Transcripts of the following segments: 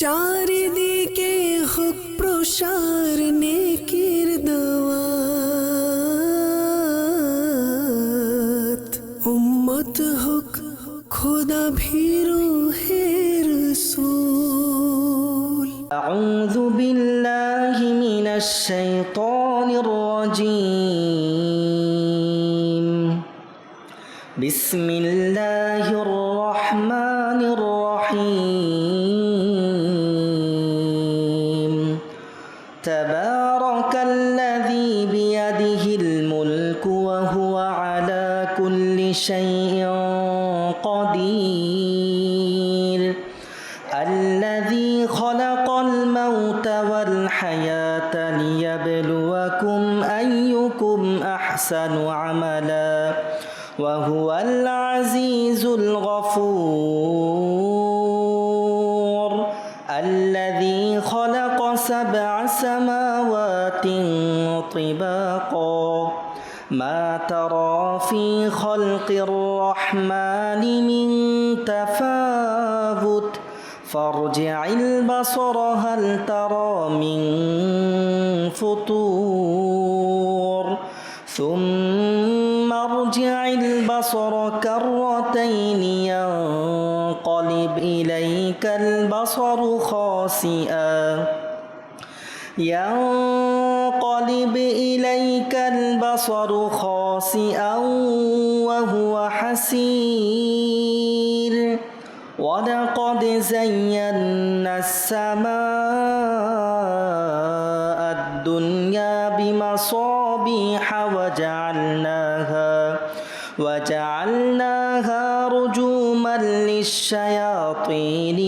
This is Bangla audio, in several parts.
চারিদিকে হোক প্রসার নেকির দাওয়াত, উম্মত হোক খোদা ভীরু হে রাসূল। আউযু বিল্লাহি মিনাশ শাইতানির রাজীম। বিসমিল্লাহির রহমানির রহিম। তাবারাকাল্লাযী বিয়াদিহিল মুলকু ওয়া হুয়া আলা কুল্লি শাইইন কাদির। الذي خلق الموت والحياة ليبلوكم أيكم أحسن عملا وهو العزيز الغفور. الذي خلق 7 سماوات طباقا ما ترى في خلق الرحمن من تفاوت فارجع البصر هل ترى من فطور ثم ارجع البصر كرتين ينقلب إليك البصر خاسئا وهو حسير. ولقد زينا السماء الدنيا بمصابيح وجعلناها رجوما للشياطين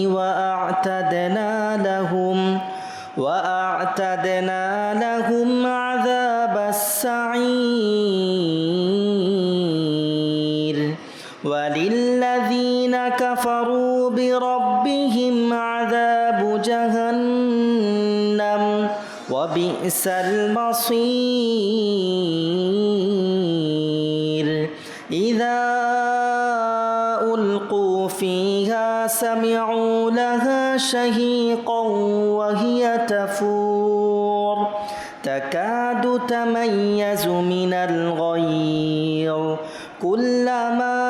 وأعتدنا لهم عذاب السعير. وللذين كفروا بربهم عذاب جهنم وبئس المصير. إذا ألقوا فيها سمعوا لها شهيقا وهي تفور تكاد تميز من الغيظ كلما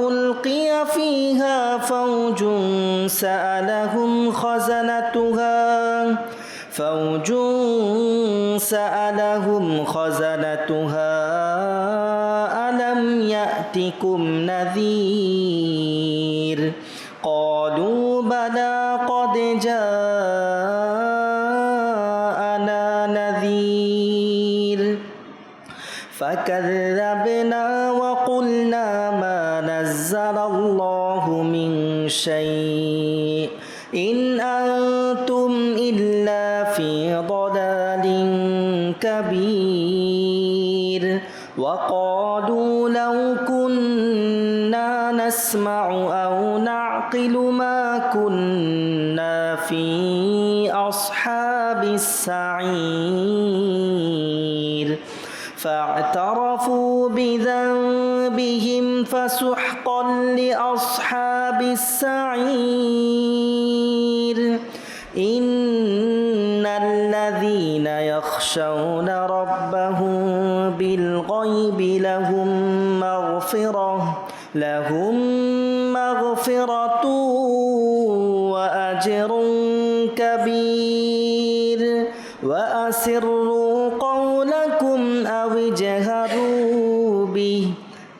ألقي فيها فوج سألهم خزنتها ألم يأتكم نذير. قالوا بلى قد جاءنا نذير فكذبنا وقلنا ما نزل الله من شيء إن أنتم إلا في ضلال كبير. وقالوا لو كنا نسمع أو نعقل ما كنا في أصحاب السعير. فاعترفوا بذنبهم فسحقا لأصحاب السعير. إن الذين يخشون ربهم بالغيب لهم مغفرة وأجر كبير. وأسروا قولكم أو اجهروا به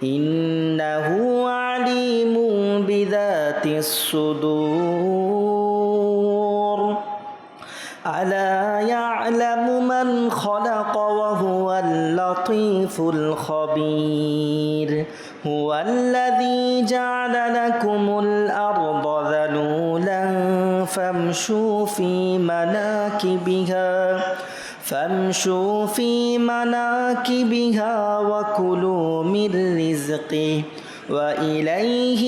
إنه عليم بذات الصدور. ألا يعلم من خلق وهو اللطيف الخبير. هو الذي جعل لكم الأرض ذلولا فامشوا في مناكبها وكلوا من رزقه وإليه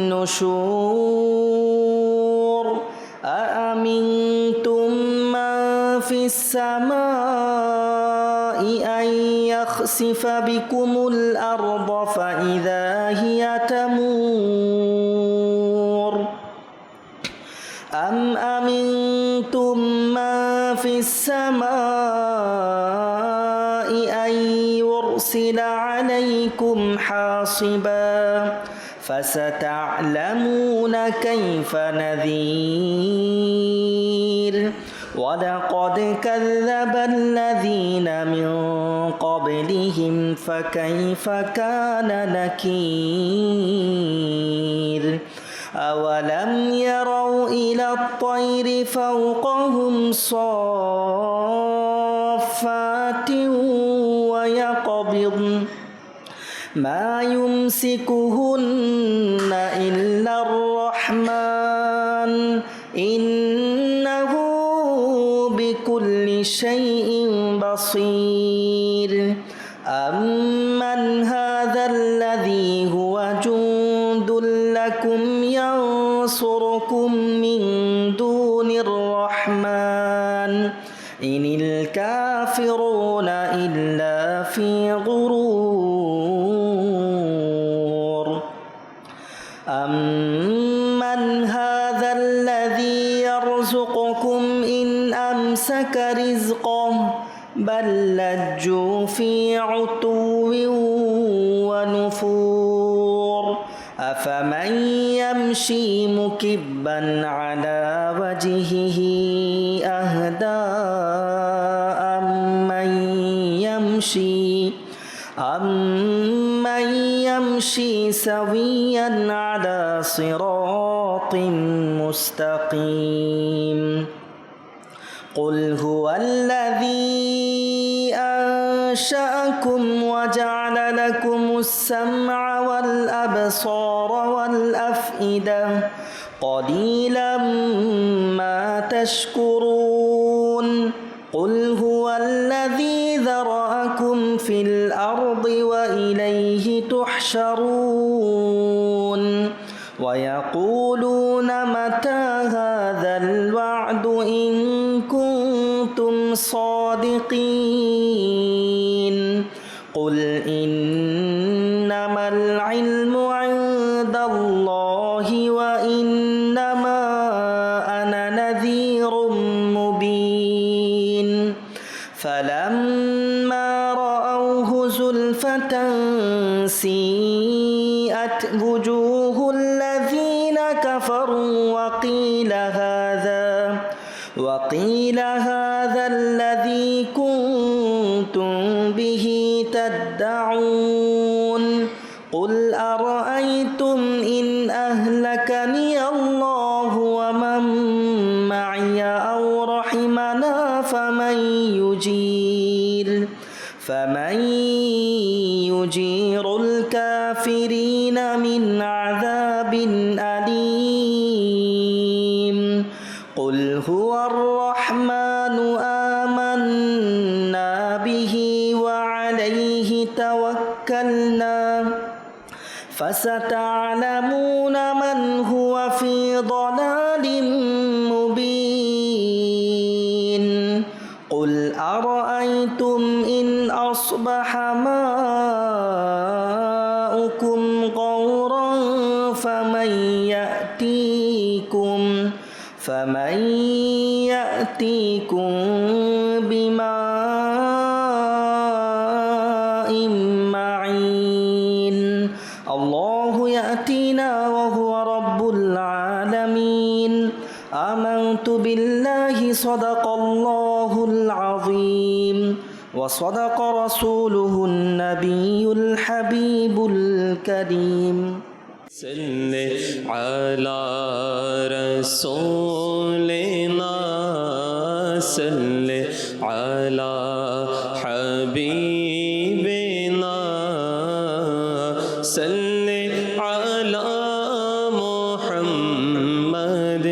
النشور. أأمنتم من في السماء أن يخسف بكم الأرض فإذا هي تمور أم أمنتم من في السماء أن يرسل عليكم حاصبا فستعلمون كيف نذير ولقد كذب الذين من قبلهم فكيف كان نكير أولم يروا إلى الطير فوقهم صافات ويقبضن ما يمسكهن إلا الرحمن إنه بكل شيء بصير أمن هذا الذي هو جند لكم ينصركم من دون الرحمن إن الكافرون إلا في غرور أمن هذا الذي يرزقكم إن أمسك رزقه بل لجوا في عتو ونفور أفمن يمشي مكبا على وجهه أهدى أمن يمشي سويا على صراط مستقيم قل هو الذي أنشأكم وجعل لكم السمع والأبصار والأفئدة قليلا ما تشكرون قل هو الذي ذرأكم في الأرض وإليه تحشرون ويقولون متى هذا الوعد إن كنتم صادقين قل إنما العلم عند الله وإنما أنا نذير مبين فلما رأوه زلفة سيئت وجوه الذين كفروا وقيل هذا الذي كنتم به تدعون قل أرأيتم إن أهلكني الله ومن معي أو رحمنا فمن يجير الكافرين من عذاب أليم قل هو الرحمن آمنا به وعليه توكلنا فستعلمون من هو في ضلال مبين قل أرأيتم إن أصبح ماؤكم غورا فمن يأتيكم بماء معين الله يأتينا وهو رب العالمين آمنت بالله صدق الله العظيم وصدق رسوله النبي الحبيب الكريم صل على رسولنا صل على حبيبنا صل على محمد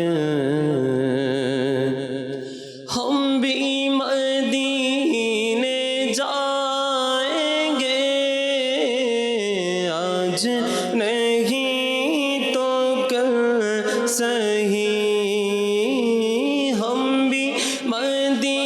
हम भी मदीने जाएंगे आज नहीं तो कल सही हम भी मदीने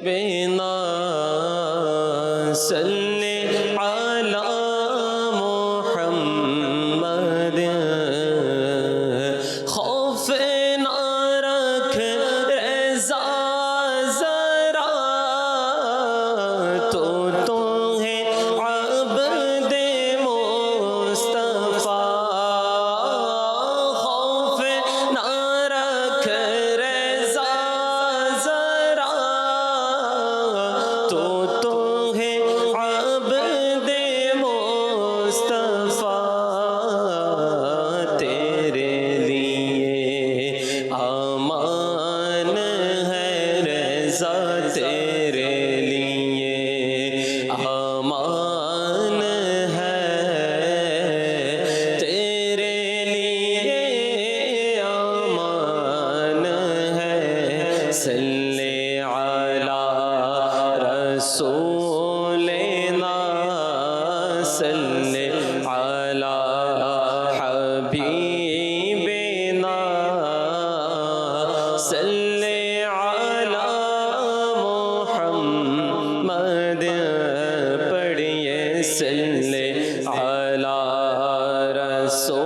बिना सल्ले अला मोहम्मद खौफ ना रख रज़ा ज़रा तो है अब्द मुस्तफ़ा खौफ ना रख रज़ा ज़रा तो है अब्द मुस्तफ़ा तेरे लिए अमान है रज़ा तेरे लिए अमान है तेरे लिए अमान है सल्ले अला रसूलिना सल्ले अला हबीबिना सल्ले अला मोहम्मद पढ़िए सल्ले अला रसूलिना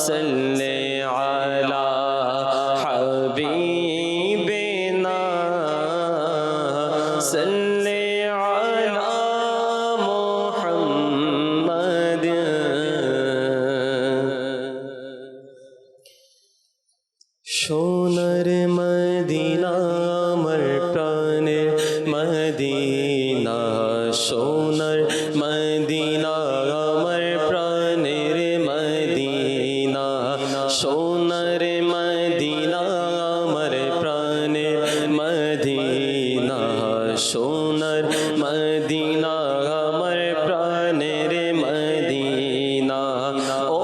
सल्ले अला हबीबिना सल्ले अला मोहम्मद সোনার মদিনা আমার প্রাণের মদিনা সোনার মদিনা আমার প্রাণের মদিনা সোনার মদিনা আমার প্রাণের মদিনা সোনার মদিনা আমার প্রাণের মদিনা ও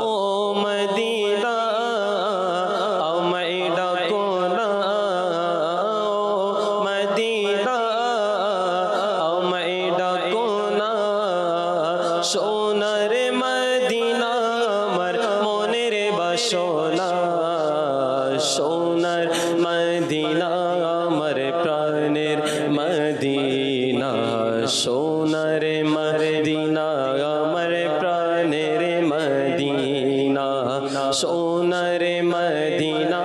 মদিনা আমায় ডাকো না ও মদিনা আমায় ডাকো না সোনার মদিনা আমার মনের বাসনা সোনার মদিনা আমার প্রাণের মদিনা সোনার মদিনা আমার প্রাণের মদিনা সোনার মদিনা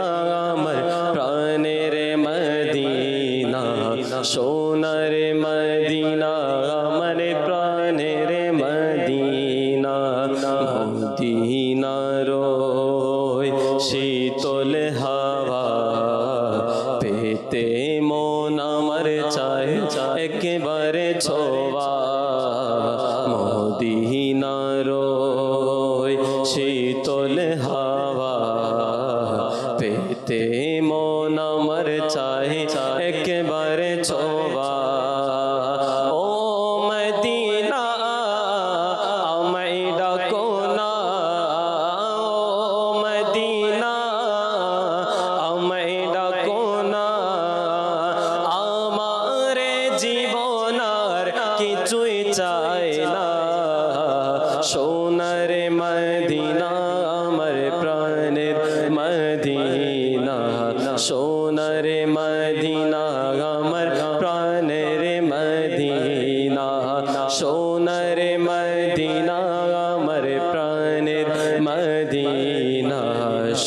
আমার প্রাণের মদিনা সোনার মদিনা আমার প্রাণের মদিনা মদিনার শীতল হাওয়া পেতে মন আমার চায় একেবারে ছোঁয়া মদিনার শীতল হাওয়া পেতে মন আমার চায় একেবারে ছোঁয়া ও মদিনা আমায় ডাকো না ও মদিনা আমায় ডাকো না আমার জীবনার কিছুই চাই না সোনার মদিনা আমার প্রাণের মদিনা সোনার মদিনা আমার প্রাণের মদিনা সোনার মদিনা আমার প্রাণের মদিনা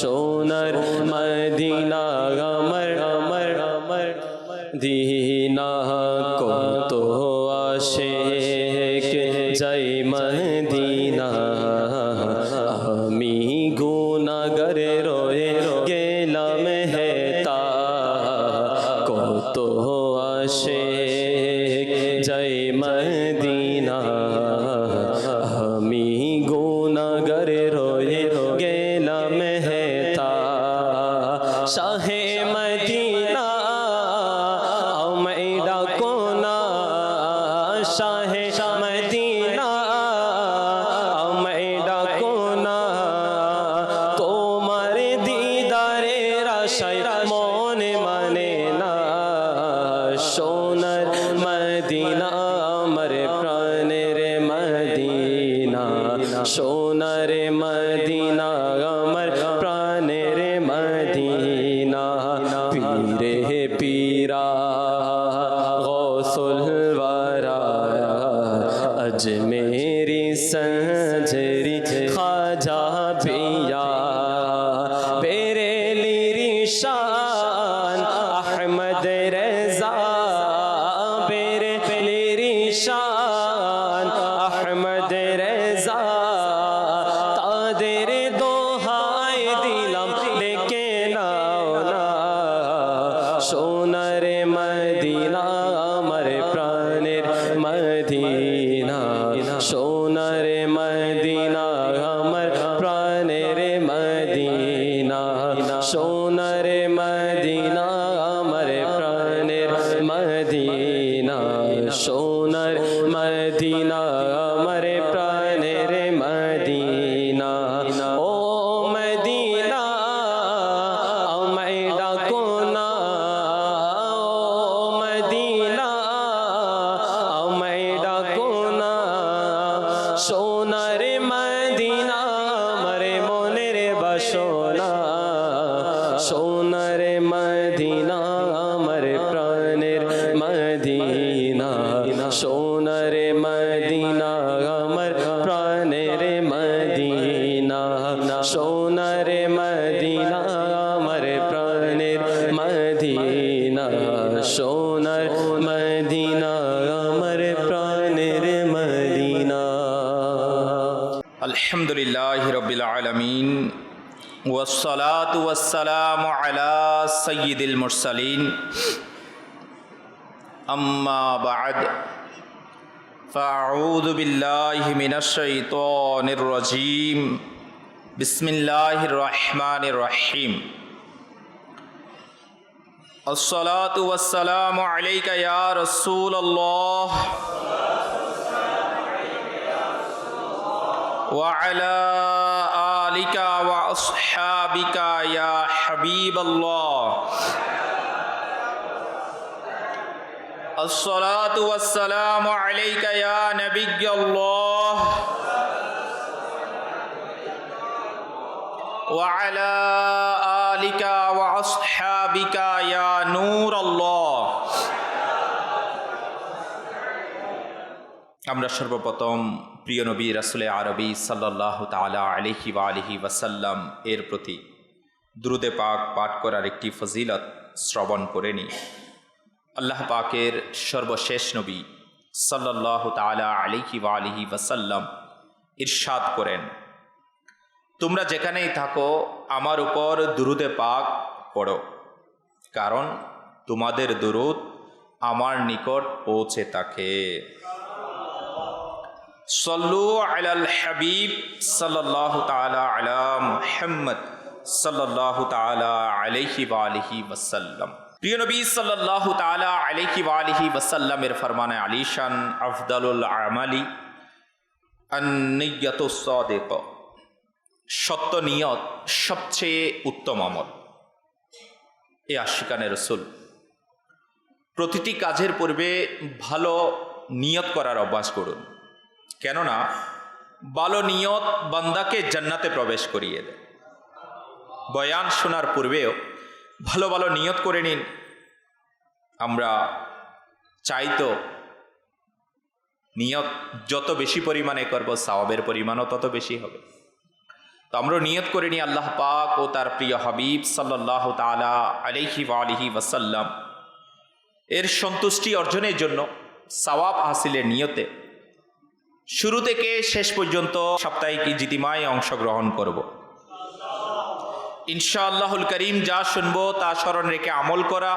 সোনার মদিনা আমার আমার আমার দিনা কত আশিক যাই মদিনা আমি গুনাহগার রয়ে গেলাম হেতা কত আশিক যাই মদিনা আমি গুনাহগার রয়ে গেলাম হেতা শাহে মদিনা আমায় ডাকো না শাহে মদিনা আমায় ডাকো না তোমার দিদারের আশায় মনে মানে না সোনার মদিনা আমার প্রাণের মদিনা সোনার মদিনা আমার প্রাণের মদিনা মদিনা পীরে পীরা গৌসুল ওয়ারা अजमेरी संजरी खाजा पिया बेरेली शान अहमद रजा बेरेली शान अहमद रजा तादेर दोहाय दिलम लेके नाओ ना सोनार मदीना আমার প্রাণের মদিনা সোনার মদিনা আমার প্রাণের মদিনা সোনার মদিনা আমার প্রাণের মদিনা সোনার মদিনা আমার প্রাণের মদিনা ও মদিনা আমায় ডাকো না ও মদিনা আমায় ডাকো না সোনার মদিনা আমার মনের বাসনা সোনার মদিনা আমার প্রাণের মদিনা সোনার মদিনা আমার প্রাণের মদিনা সোনার মদিনা আমার প্রাণের মদিনা সোনার মদিনা আমার প্রাণের মদিনা আলহামদুলিল্লাহি রাব্বিল আলামিন ওয়াসসালাতু ওয়াসসালামু আলা সাইয়্যিদিল মুরসালিন আম্মা বা'দ ফাআউযু বিল্লাহি মিনাশ শাইতানির রাজীম বিসমিল্লাহির রহমানির রহিম আসসালাতু ওয়াসসালামু আলাইকা ইয়া রাসূলুল্লাহ وعلى آلك وأصحابك يا حبيب الله الصلاة والسلام عليك يا نبي الله وعلى آلك وأصحابك يا نور الله আমরা সর্বপ্রথম প্রিয় নবী রাসূলে আরবি সাল্লাল্লাহু তাআলা আলাইহি ওয়া আলিহি ওয়াসাল্লাম এর প্রতি দুরূদে পাক পাঠ করার একটি ফজিলত শ্রবণ করে নিই। আল্লাহ পাকের সর্বশেষ নবী সাল্লাল্লাহু তাআলা আলাইহি ওয়া আলিহি ওয়াসাল্লাম ইরশাদ করেন, তোমরা যেখানেই থাকো আমার উপর দুরূদে পাক পড়ো, কারণ তোমাদের দুরূদ আমার নিকট পৌঁছে থাকে। সল্লু আলাল হাবিব সাল্লাল্লাহু তাআলা আলা মুহাম্মদ সাল্লাল্লাহু তাআলা আলাইহি ওয়া আলিহি ওয়াসাল্লাম। প্রিয় নবী সাল্লাল্লাহু তাআলা আলাইহি ওয়া আলিহি ওয়াসাল্লামের ফরমানে আলিশান আফদালুল আমালি আন-নিয়্যাতুস সাদিকা, সত্য নিয়ত সবচেয়ে উত্তম আমল। এ আশিকানে রাসূল প্রতিটি কাজের পূর্বে ভালো নিয়ত করার অভ্যাস করুন, কেননা ভালো নিয়ত বান্দাকে জান্নাতে প্রবেশ করিয়ে দেয়। বয়ান শোনার পূর্বেও ভালো ভালো নিয়ত করে নিন। আমরা চাইতো নিয়ত যত বেশি পরিমাণে করব সওয়াবের পরিমাণও তত বেশি হবে। তো আমরা নিয়ত করে নিই আল্লাহ পাক ও তার প্রিয় হাবিব সাল্লাল্লাহু তাআলা আলাইহি ওয়া আলিহি ওয়াসাল্লাম এর সন্তুষ্টি অর্জনের জন্য সওয়াব হাসিলের নিয়তে শুরু থেকে শেষ পর্যন্ত সাপ্তাহিক ইজতিমায় অংশগ্রহণ করব। ইনশাআল্লাহুল করিম যা শুনবো তা স্মরণ রেখে আমল করা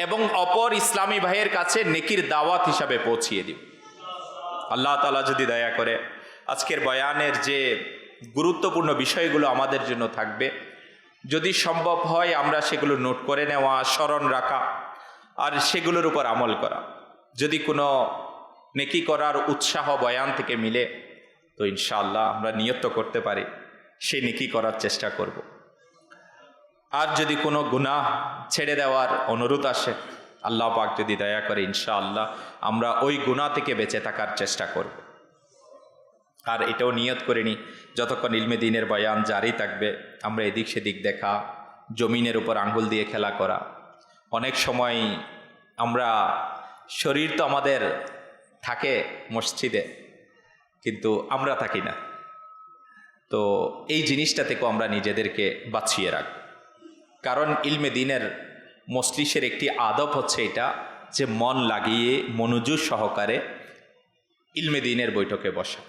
এবং অপর ইসলামী ভাইয়ের কাছে নেকির দাওয়াত হিসাবে পৌঁছিয়ে দিব। আল্লাহ তাআলা যদি দয়া করে আজকের বয়ানের যে গুরুত্বপূর্ণ বিষয়গুলো আমাদের জন্য থাকবে, যদি সম্ভব হয় আমরা সেগুলো নোট করে নেওয়া, স্মরণ রাখা আর সেগুলোর উপর আমল করা। যদি কোনো নেকি করার উৎসাহ বয়ান থেকে মিলে তো ইনশাআল্লাহ আমরা নিয়ত করতে পারি, সেই নেকি করার চেষ্টা করব। আর যদি কোনো গুনাহ ছেড়ে দেওয়ার অনুরোধ আসে, আল্লাহ পাক যদি দয়া করে ইনশাআল্লাহ আমরা ওই গুনাহ থেকে বেঁচে থাকার চেষ্টা করব। আর এটাও নিয়ত করে নিই যতক্ষণ ইলমে দ্বীনের বয়ান জারি থাকবে আমরা এদিক সেদিক দেখা, জমিনের উপর আঙ্গুল দিয়ে খেলা করা। অনেক সময় আমরা শরীর তো আমাদের থাকে মসজিদে, কিন্তু আমরা থাকি না। তো এই জিনিসটা থেকেও আমরা নিজেদেরকে বাঁচিয়ে রাখব, কারণ ইলমে দিনের মজলিসের একটি আদব হচ্ছে এটা, যে মন লাগিয়ে মনোযোগ সহকারে ইলমে দিনের বৈঠকে বসা।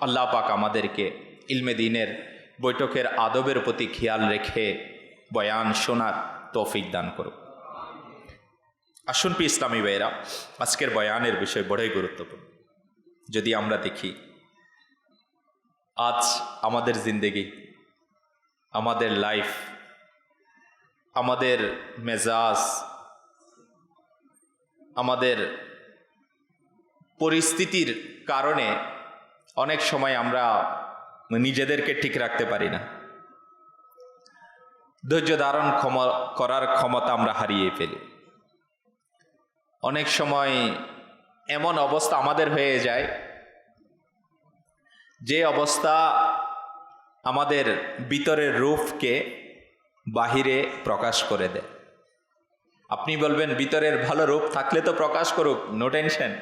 আল্লাহ পাক আমাদেরকে ইলমে দিনের বৈঠকের আদবের প্রতি খেয়াল রেখে বয়ান শোনার তৌফিক দান করুক। আসুন প্রিয় ইসলামী ভাইয়েরা, আজকের বয়ানের বিষয় বড়ই গুরুত্বপূর্ণ। যদি আমরা দেখি আজ আমাদের জিন্দেগি, আমাদের লাইফ, আমাদের মেজাজ, আমাদের পরিস্থিতির কারণে অনেক সময় আমরা নিজেদেরকে ঠিক রাখতে পারি না। ধৈর্য ধারণ করার ক্ষমতা আমরা হারিয়ে ফেলি। অনেক সময় এমন অবস্থা আমাদের হয়ে যায়, যে অবস্থা আমাদের ভিতরের রূপকে বাহিরে প্রকাশ করে দেয়। আপনি বলবেন ভিতরের ভালো রূপ থাকলে তো প্রকাশ করুক, নো টেনশন,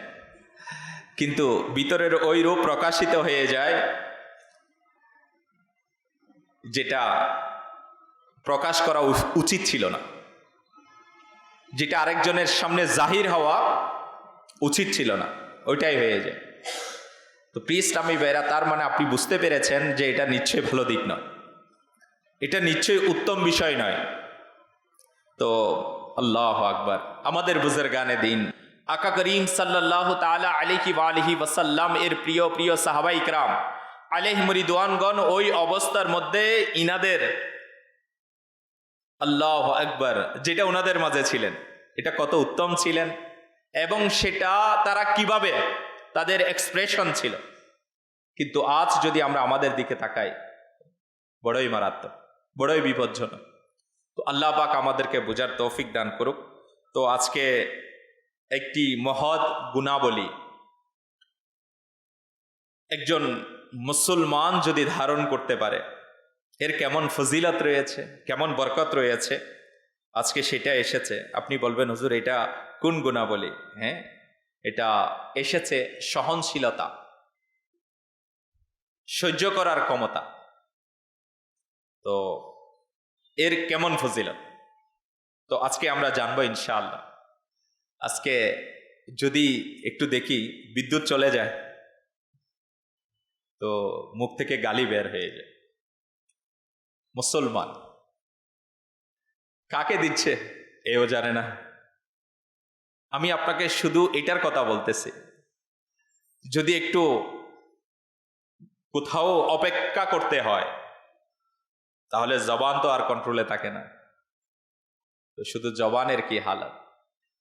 কিন্তু ভিতরের ওই রূপ প্রকাশিত হয়ে যায় যেটা প্রকাশ করা উচিত ছিল না, যেটা আরেকজনের সামনে জাহির হওয়া উচিত ছিল না, ওইটাই হয়ে যায়। তো প্রিয় ইসলামী ভাইরা, তার মানে আপনি বুঝতে পেরেছেন যে এটা নিশ্চয়ই ভালো দিক নয়, এটা নিশ্চয়ই উত্তম বিষয় নয়। তো আল্লাহু আকবার, আমাদের বুজুর্গানে দিন আকা করিম সাল্লাল্লাহু তাআলা আলাইহি ওয়া আলিহি ওয়াসাল্লাম এর প্রিয় প্রিয় সাহাবা ইকরাম আলাইহিম রিদওয়ানগণ ওই অবস্থার মধ্যে ইনাদের আল্লাহু আকবার যেটা ওনাদের মাঝে ছিলেন, এটা কত উত্তম ছিলেন, এবং সেটা তারা কিভাবে তাদের এক্সপ্রেশন ছিল। কিন্তু আজ যদি আমরা আমাদের দিকে তাকাই, বড়ই মারাত্মক, বড়ই বিপজ্জনক। তো আল্লাহ পাক আমাদেরকে বোঝার তৌফিক দান করুক। তো আজকে একটি মহৎ গুণাবলী একজন মুসলমান যদি ধারণ করতে পারে, এর কেমন ফজিলত রয়েছে, কেমন বরকত রয়েছে, আজকে সেটা এসেছে। আপনি বলবেন হুজুর এটা কোন গুণাবলী? হ্যাঁ, এটা এসেছে সহনশীলতা, সহ্য করার ক্ষমতা। তো এর কেমন ফজিলত, তো আজকে আমরা জানবো ইনশাআল্লাহ। আজকে যদি একটু দেখি বিদ্যুৎ চলে যায় তো মুখ থেকে গালি বের হয়ে যায়। মুসলমান কাকে দিচ্ছে এও জানে না। আমি আপনাকে শুধু এটার কথা বলতেছি, যদি একটু কোথাও অপেক্ষা করতে হয় তাহলে জবান তো আর কন্ট্রোলে থাকে না। তো শুধু জবানের কি হালাত,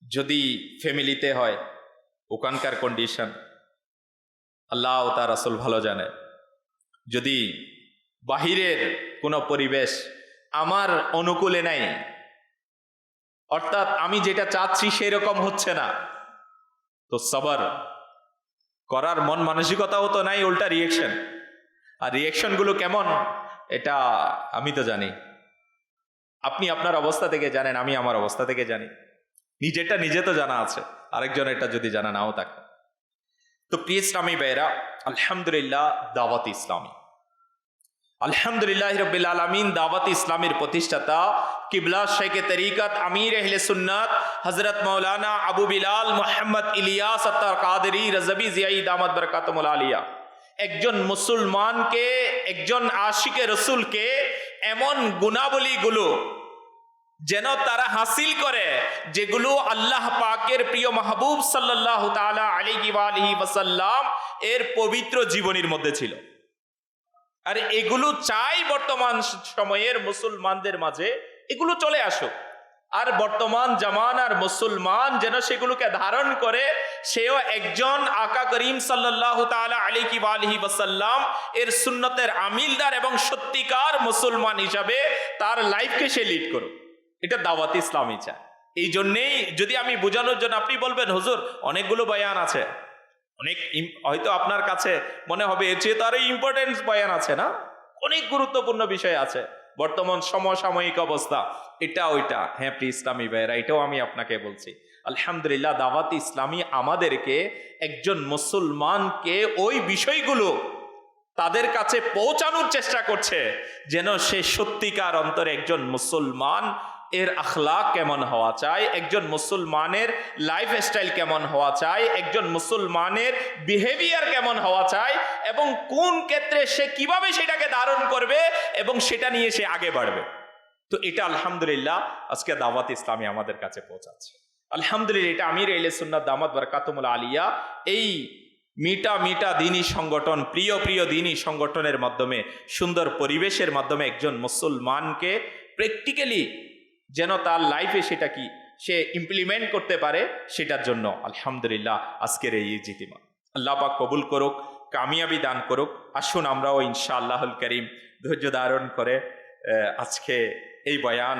যদি ফ্যামিলিতে হয় ওখানকার কন্ডিশন আল্লাহ ও তার রাসূল ভালো জানে। যদি বাহিরের কোনো পরিবেশ আমার অনুকূলে নাই, অর্থাৎ আমি যেটা চাচ্ছি সেরকম হচ্ছে না, তো সবর করার মন মানসিকতাও তো নাই, উল্টা রিয়েকশন। আর রিয়েকশনগুলো কেমন এটা আমি তো জানি, আপনি আপনার অবস্থা থেকে জানেন, আমি আমার অবস্থা থেকে জানি। নিজেরটা নিজে তো জানা আছে, আরেকজন এটা যদি জানা নাও থাকে। তো প্রিয় ইসলামী ভাইরা, আলহামদুলিল্লাহ দাওয়াত ইসলামী, আলহামদুলিল্লাহ রাব্বিল আলামিন দাওয়াত ইসলামের প্রতিষ্ঠাতা কিবলা শেখে তরিকত আমির আহলে সুন্নাত হযরত মাওলানা আবু বিলাল মুহাম্মদ ইলিয়াস আত্তার কাদেরী রাজবি জিয়াই দামাত বরকাতুল আলিয়া একজন মুসলমানকে, একজন আশিকে রসুলকে এমন গুণাবলীগুলো যেন তারা হাসিল করে যেগুলো আল্লাহ পাকের প্রিয় মাহবুব সাল্লাল্লাহু তাআলা আলাইহি ওয়া আলিহি ওয়াসাল্লাম এর পবিত্র জীবনীর মধ্যে ছিল। আর এগুলো চাই বর্তমান সময়ের মুসলমানদের মাঝে এগুলো চলে আসুক, আর বর্তমান জামানার মুসলমান যেন সেগুলোকে ধারণ করে, সেও একজন আকা করিম সাল্লাল্লাহু তাআলা আলাইহি ওয়া আলিহি ওয়াসাল্লাম এর সুন্নতের আমিলদার এবং সত্যিকার মুসলমান হিসাবে তার লাইফকে সে লিড করুক। এটা দাওয়াত ইসলামী চায়। এই জন্যেই যদি আমি বোঝানোর জন্য, আপনি বলবেন হুজুর অনেকগুলো বয়ান আছে, অনেক হয়তো আপনার কাছে মনে হবে এর চেয়ে তো আরো ইম্পর্টেন্ট বয়ান আছে না, অনেক গুরুত্বপূর্ণ বিষয় আছে। বর্তমান সমসাময়িক অবস্থা, এটা ওইটা। হ্যাঁ প্রিয় ইসলামী ভাইয়েরা, এটাও আমি আপনাকে বলছি, আলহামদুলিল্লাহ দাওয়াত ইসলামী আমাদেরকে, একজন মুসলমানকে ওই বিষয়গুলো তাদের কাছে পৌঁছানোর চেষ্টা করছে যেন সে সত্যিকার অন্তরে একজন মুসলমান এর আখলাক কেমন হওয়া চাই, একজন মুসলমানের লাইফস্টাইল কেমন হওয়া চাই, একজন মুসলমানের বিহেভিয়ার কেমন হওয়া চাই, এবং কোন ক্ষেত্রে সে কিভাবে সেটাকে ধারণ করবে এবং সেটা নিয়ে সে আগে বাড়বে। তো এটা আলহামদুলিল্লাহ আজকে দাওয়াত ইসলামী আমাদের কাছে পৌঁছাচ্ছে। আলহামদুলিল্লাহ এটা আমির আহলে সুন্নাত দামাত বারাকাতুহুল আলিয়া এই মিটা মিটা দিনী সংগঠন, প্রিয় প্রিয় দিনী সংগঠনের মাধ্যমে, সুন্দর পরিবেশের মাধ্যমে একজন মুসলমানকে প্র্যাকটিক্যালি যেন তার লাইফে সেটা কি সে ইমপ্লিমেন্ট করতে পারে, সেটার জন্য আলহামদুলিল্লাহ আজকের এই ইজতিমা। আল্লাহ পাক কবুল করুক, কামিয়াবি দান করুক। আসুন আমরাও ইনশাআল্লাহুল করিম ধৈর্য ধারণ করে আজকে এই বয়ান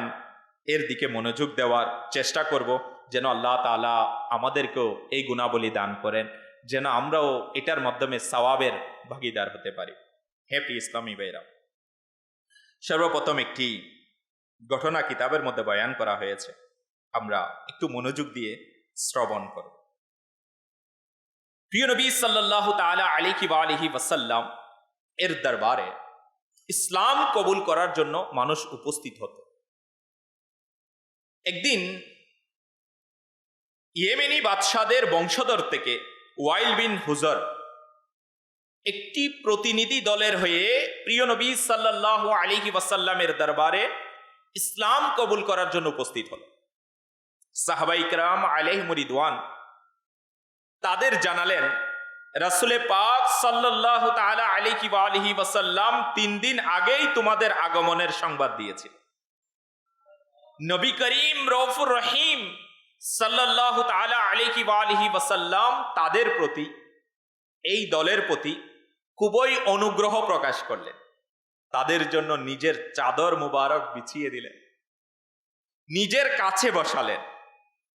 এর দিকে মনোযোগ দেওয়ার চেষ্টা করব, যেন আল্লাহ তাআলা আমাদেরকেও এই গুণাবলী দান করেন, যেন আমরাও এটার মাধ্যমে সওয়াবের ভাগীদার হতে পারি। হ্যাপি ইসলামী ভাইরা, সর্বপ্রথম একটি ঘটনা কিতাবের মধ্যে বয়ান করা হয়েছে, আমরা একটু মনোযোগ দিয়ে শ্রবণ করব। প্রিয় নবী সাল্লাল্লাহু তাআলা আলাইহি ওয়া আলিহি ওয়াসাল্লাম এর দরবারে ইসলাম কবুল করার জন্য মানুষ উপস্থিত হতো। একদিন ইয়েমেনি বাদশাদের বংশধর থেকে ওয়াইল বিন হুজর একটি প্রতিনিধি দলের হয়ে প্রিয় নবী সাল্লাল্লাহু আলাইহি ওয়াসাল্লামের দরবারে ইসলাম কবুল করার জন্য উপস্থিত হল। সাহাবায়ে কেরাম আলাইহিমুর রিদওয়ান তাদের জানালেন, রাসূলে পাক সাল্লাল্লাহু তাআলা আলাইহি ওয়া আলিহি ওয়াসাল্লাম 3 দিন আগেই তোমাদের আগমনের সংবাদ দিয়েছিল। নবী করিম রউফুর রহিম সাল্লাল্লাহু তাআলা আলাইহি ওয়া আলিহি ওয়াসাল্লাম তাদের প্রতি, এই দলের প্রতি খুবই অনুগ্রহ প্রকাশ করলেন। তাদের জন্য নিজের চাদর মুবারক বিছিয়ে দিলেন, নিজের কাছে বসালেন,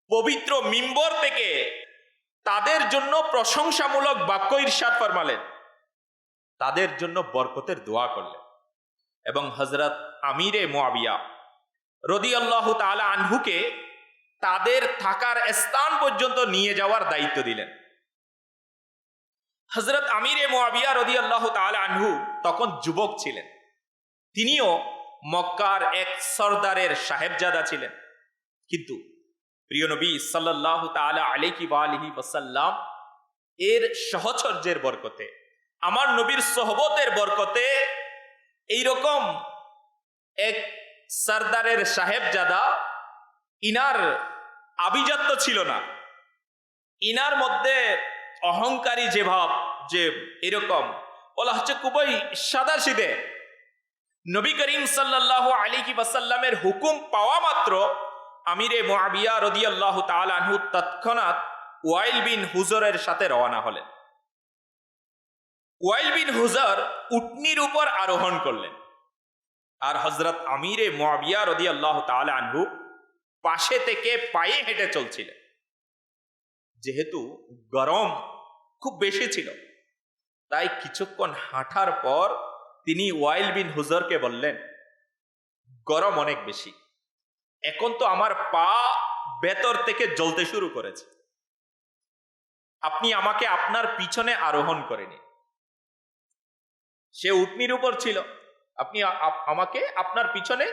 পবিত্র মিম্বর থেকে তাদের জন্য প্রশংসামূলক বাক্য ইরশাদ ফরমালেন, তাদের জন্য বরকতের দোয়া করলেন, এবং হযরত আমিরে মুআবিয়া রাদিয়াল্লাহু তাআলা আনহুকে তাদের থাকার স্থান পর্যন্ত নিয়ে যাওয়ার দায়িত্ব দিলেন। হযরত আমিরে মুআবিয়া রাদিয়াল্লাহু তাআলা আনহু তখন যুবক ছিলেন, তিনিও মক্কার এক সরদারের সাহেবজাদা ছিলেন। কিন্তু প্রিয় নবী সাল্লাল্লাহু তাআলা আলাইহি ওয়া আলিহি ওয়াসাল্লাম এর সহচর্যের বরকতে, আমার নবীর সোহবতের বরকতে এইরকম এক সরদারের সাহেবজাদা, ইনার আভিজাত্য ছিল না, ইনার মধ্যে অহংকারী যে ভাব, যে এরকম বলা হচ্ছে খুবই সাদাসিধে। নবী করিম সাল্লাল্লাহু আলাইহি ওয়াসাল্লামের হুকুম পাওয়া মাত্র আমিরে মুআবিয়া রাদিয়াল্লাহু তাআলা আনহু তৎক্ষণাৎ ওয়াইল বিন হুজরের সাথে রওনা হলেন। ওয়াইল বিন হুজর উটনির উপর আরোহণ করলেন, আর হযরত আমিরে মুআবিয়া রাদিয়াল্লাহু তাআলা আনহু পাশে থেকে পায়ে হেঁটে চলছিলেন। যেহেতু গরম খুব বেশি ছিল, তাই কিছুক্ষণ হাঁটার পর তিনি ওয়াইল বিন হুজরকে বললেন, গরম অনেক বেশি, এখন তো আমার পা ভেতর থেকে জ্বলতে শুরু করেছে, আপনি আমাকে আপনার পিছনে আরোহণ করে নিন। সে উটনির উপর ছিল, আপনি আমাকে আপনার পিছনে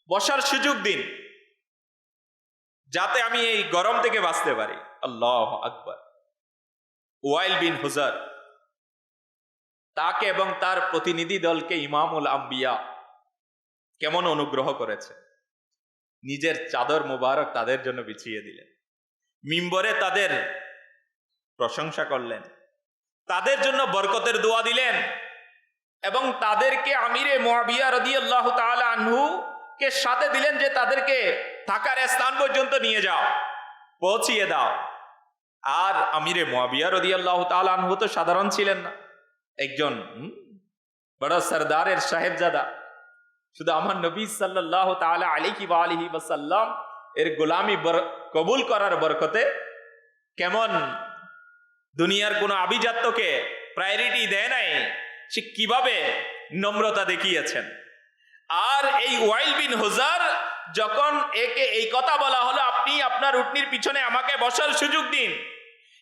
বসার সুযোগ দিন, যাতে আমি এই গরম থেকে বাঁচতে পারি। আল্লাহু আকবার। ওয়াইল বিন হুজর তাকে এবং তার প্রতিনিধি দলকে ইমামুল আম্বিয়া কেমন অনুগ্রহ করেছে, নিজের চাদর মুবারক তাদের জন্য বিছিয়ে দিলেন, মিম্বরে তাদের প্রশংসা করলেন, তাদের জন্য বরকতের দোয়া দিলেন, এবং তাদেরকে আমিরে মুআবিয়া রাদিয়াল্লাহু তাআলা আনহু কে সাথে দিলেন যে তাদেরকে থাকার স্থান পর্যন্ত নিয়ে যাও, পৌঁছিয়ে দাও। আর আমিরে মুআবিয়া রাদিয়াল্লাহু তাআলা আনহু তো সাধারণ ছিলেন না, একজন বড় সরদারের সাহেবজাদা। শুধু আমার নবী সাল্লাল্লাহু তাআলা আলাইহি ওয়া আলিহি ওয়াসাল্লাম এর গোলামি কবুল করার বরকতে কেমন দুনিয়ার কোনো আভিজাত্যকে প্রায়োরিটি দেয় নাই, সে কিভাবে নম্রতা দেখিয়েছেন। আর এই ওয়াইল বিন হুজার যখন একে এই কথা বলা হলো, আপনি আপনার উটনির পিছনে আমাকে বসার সুযোগ দিন,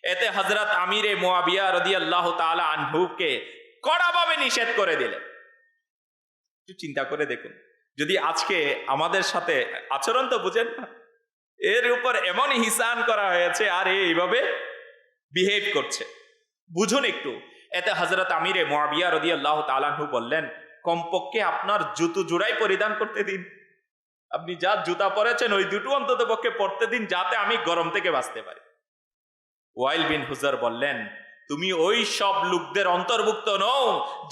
এতে হযরত আমিরে মুয়াবিয়া রাদিয়াল্লাহু তাআলা আনহুকে কড়াভাবে নিষেধ করে দিলেন। একটু চিন্তা করে দেখুন, যদি আজকে আমাদের সাথে আচরণ তো বুঝেন না, এর উপর এমন হিসান করা হয়েছে আর এইভাবে বিহেভ করছে, বুঝুন একটু। এতে হযরত আমিরে মুয়াবিয়া রাদিয়াল্লাহু তাআলা আনহু বললেন, কমপক্ষে আপনার জুতো জোড়াই পরিধান করতে দিন, আপনি যা জুতা পরেছেন ওই দুটো অন্তত পক্ষে পরতে দিন, যাতে আমি গরম থেকে বাঁচতে পারি। ওয়াইল বিন হুজার বললেন, তুমি ওই সব লোকদের অন্তর্ভুক্ত নও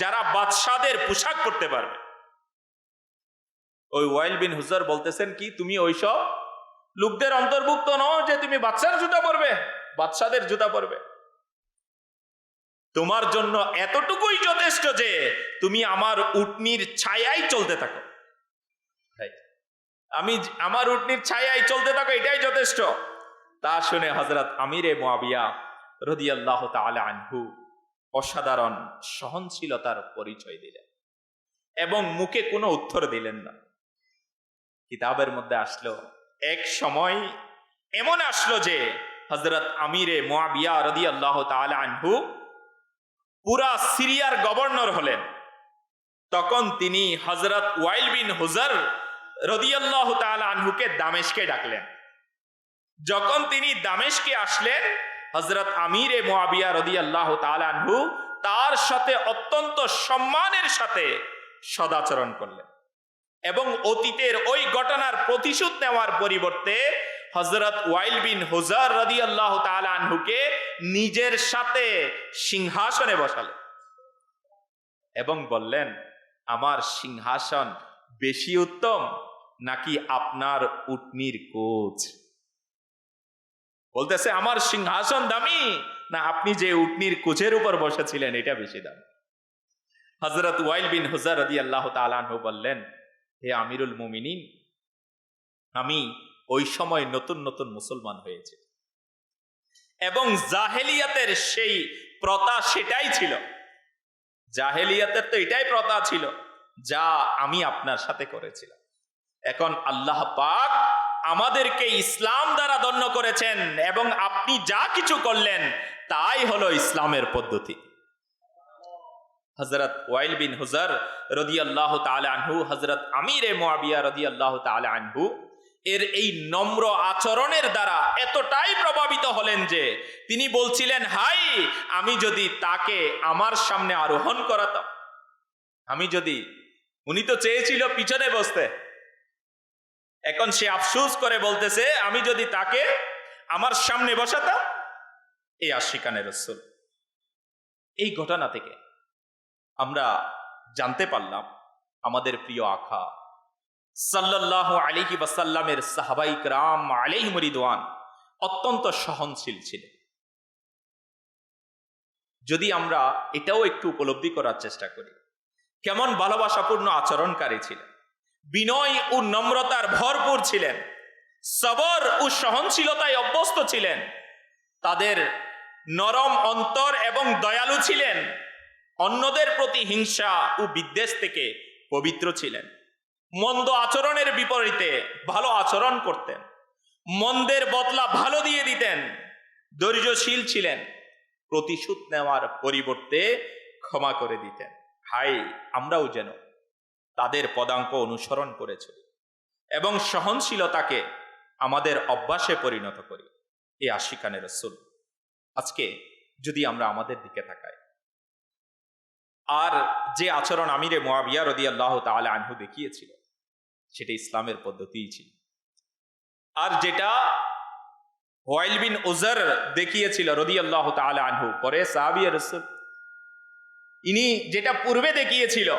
যারা বাদশাদের পোশাক পরতে পারবে। ওই ওয়াইল বিন হুজার বলতেছেন কি, তুমি ওই সব লোকদের অন্তর্ভুক্ত নও যে তুমি বাদশার জুতা পরবে, বাদশাদের জুতা পরবে। তোমার জন্য এতটুকুই যথেষ্ট যে তুমি আমার উটনির ছায়ায় চলতে থাকো, আমি আমার উটনির ছায়ায় চলতে থাকো, এটাই যথেষ্ট। তা শুনে হযরত আমিরে মুয়াবিয়া রাদিয়াল্লাহু তাআলা আনহু অসাধারণ সহনশীলতার পরিচয় দিলেন এবং মুখে কোনো উত্তর দিলেন না। কিতাবের মধ্যে আসলো, এক সময় এমন আসলো যে হযরত আমিরে মুয়াবিয়া রাদিয়াল্লাহু তাআলা আনহু পুরা সিরিয়ার গভর্নর হলেন। তখন তিনি হযরত ওয়াইল বিন হুজার রাদিয়াল্লাহু তাআলা আনহুকে দামেস্কে ডাকলেন। যখন তিনি দামেস্কে আসলেন, হযরত আমিরে মুয়াবিয়া রাদিয়াল্লাহু তাআলা আনহু তার সাথে অত্যন্ত সম্মানের সাথে সদাচরণ করলেন এবং অতীতের ওই ঘটনার প্রতিশোধ নেওয়ার পরিবর্তে হযরত ওয়াইল বিন হুজার রাদিয়াল্লাহু তাআলা আনহুকে নিজের সাথে সিংহাসনে বসালেন এবং বললেন, আমার সিংহাসন বেশি উত্তম নাকি আপনার উটনির কোচ? বলতেছে, আমার সিংহাসন দামি না আপনি যে উটনির কোচের উপর বসেছিলেন এটা বেশি দামি? হযরত ওয়াইল বিন হুজার রাদিয়াল্লাহু তাআলা আনহু বললেন, হে আমিরুল মুমিনিন, আমি ওই সময় নতুন নতুন মুসলমান হয়েছে এবং জাহেলিয়াতের সেই প্রথা সেটাই ছিল, জাহেলিয়াতের তো এটাই প্রথা ছিল যা আমি আপনার সাথে করেছিলাম। এখন আল্লাহ পাক আমাদেরকে ইসলাম দ্বারা ধন্য করেছেন এবং আপনি যা কিছু করলেন তাই হলো ইসলামের পদ্ধতি। হযরত ওয়াইল বিন হুজার রাদিয়াল্লাহু তাআলা আনহু হযরত আমিরে মুয়াবিয়া রাদিয়াল্লাহু তাআলা আনহু এর এই নম্র আচরণের দ্বারা এতটাই প্রভাবিত হলেন যে তিনি বলছিলেন, হাই, আমি যদি তাকে আমার সামনে আরোহণ করাতাম, আমি যদি, উনি তো চেয়েছিল পিছনে বসতে, এখন সে আফসোস করে বলতেছে, আমি যদি তাকে আমার সামনে বসাতাম। এই আশিকানে রাসূল, এই ঘটনা থেকে আমরা জানতে পারলাম আমাদের প্রিয় আকা সাল্লাল্লাহু আলাইহি ওয়াসাল্লামের সাহাবায়ে কিরাম আলাইহিম রিদওয়ান অত্যন্ত সহনশীল ছিলেন। যদি আমরা এটাও একটু উপলব্ধি করার চেষ্টা করি, কেমন ভালোবাসাপূর্ণ আচরণকারী ছিলেন, বিনয় ও নম্রতার ভরপুর ছিলেন, সবর ও সহনশীলতায় অভ্যস্ত ছিলেন, তাদের নরম অন্তর এবং দয়ালু ছিলেন, অন্যদের প্রতি হিংসা ও বিদ্বেষ থেকে পবিত্র ছিলেন, মন্দ আচরণের বিপরীতে ভালো আচরণ করতেন, মন্দের বদলা ভালো দিয়ে দিতেন, ধৈর্যশীল ছিলেন, প্রতিশোধ নেওয়ার পরিবর্তে ক্ষমা করে দিতেন। হাই, আমরাও যেন তাদের পদাঙ্ক অনুসরণ করে চলি এবং সহনশীলতাকে আমাদের অভ্যাসে পরিণত করি। এই আশিকানে রাসূল। আজকে যদি আমরা আমাদের দিকে তাকাই, আর যে আচরণ আমিরে মুয়াবিয়া রাদিয়াল্লাহু তাআলা আনহু দেখিয়েছিল সেটা ইসলামের পদ্ধতিই ছিল, আর যেটা ওয়াইল বিন হুজার দেখিয়েছিল রাদিয়াল্লাহু তাআলা আনহু, পরে সাহাবী রাসূল, ইনি যেটা পূর্বে দেখিয়েছিল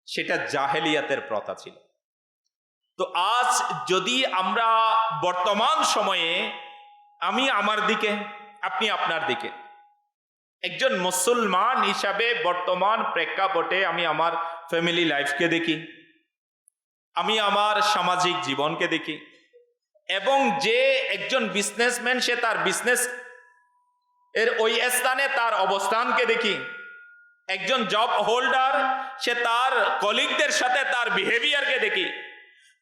সেটা জাহেলিয়াতের প্রথা ছিল। তো আজ যদি আমরা বর্তমান সময়ে, আমি আমার দিকে, আপনি আপনার দিকে, একজন মুসলমান হিসাবে বর্তমান প্রেক্ষাপটে আমি আমার ফ্যামিলি লাইফকে দেখি, আমি আমার সামাজিক জীবনকে দেখি, এবং যে একজন বিজনেসম্যান সে তার বিজনেস এর ওই স্থানে তার অবস্থানকে দেখি, একজন জব হোল্ডার, সে তার কলিগদের সাথে তার বিহেভিয়ারকে দেখি।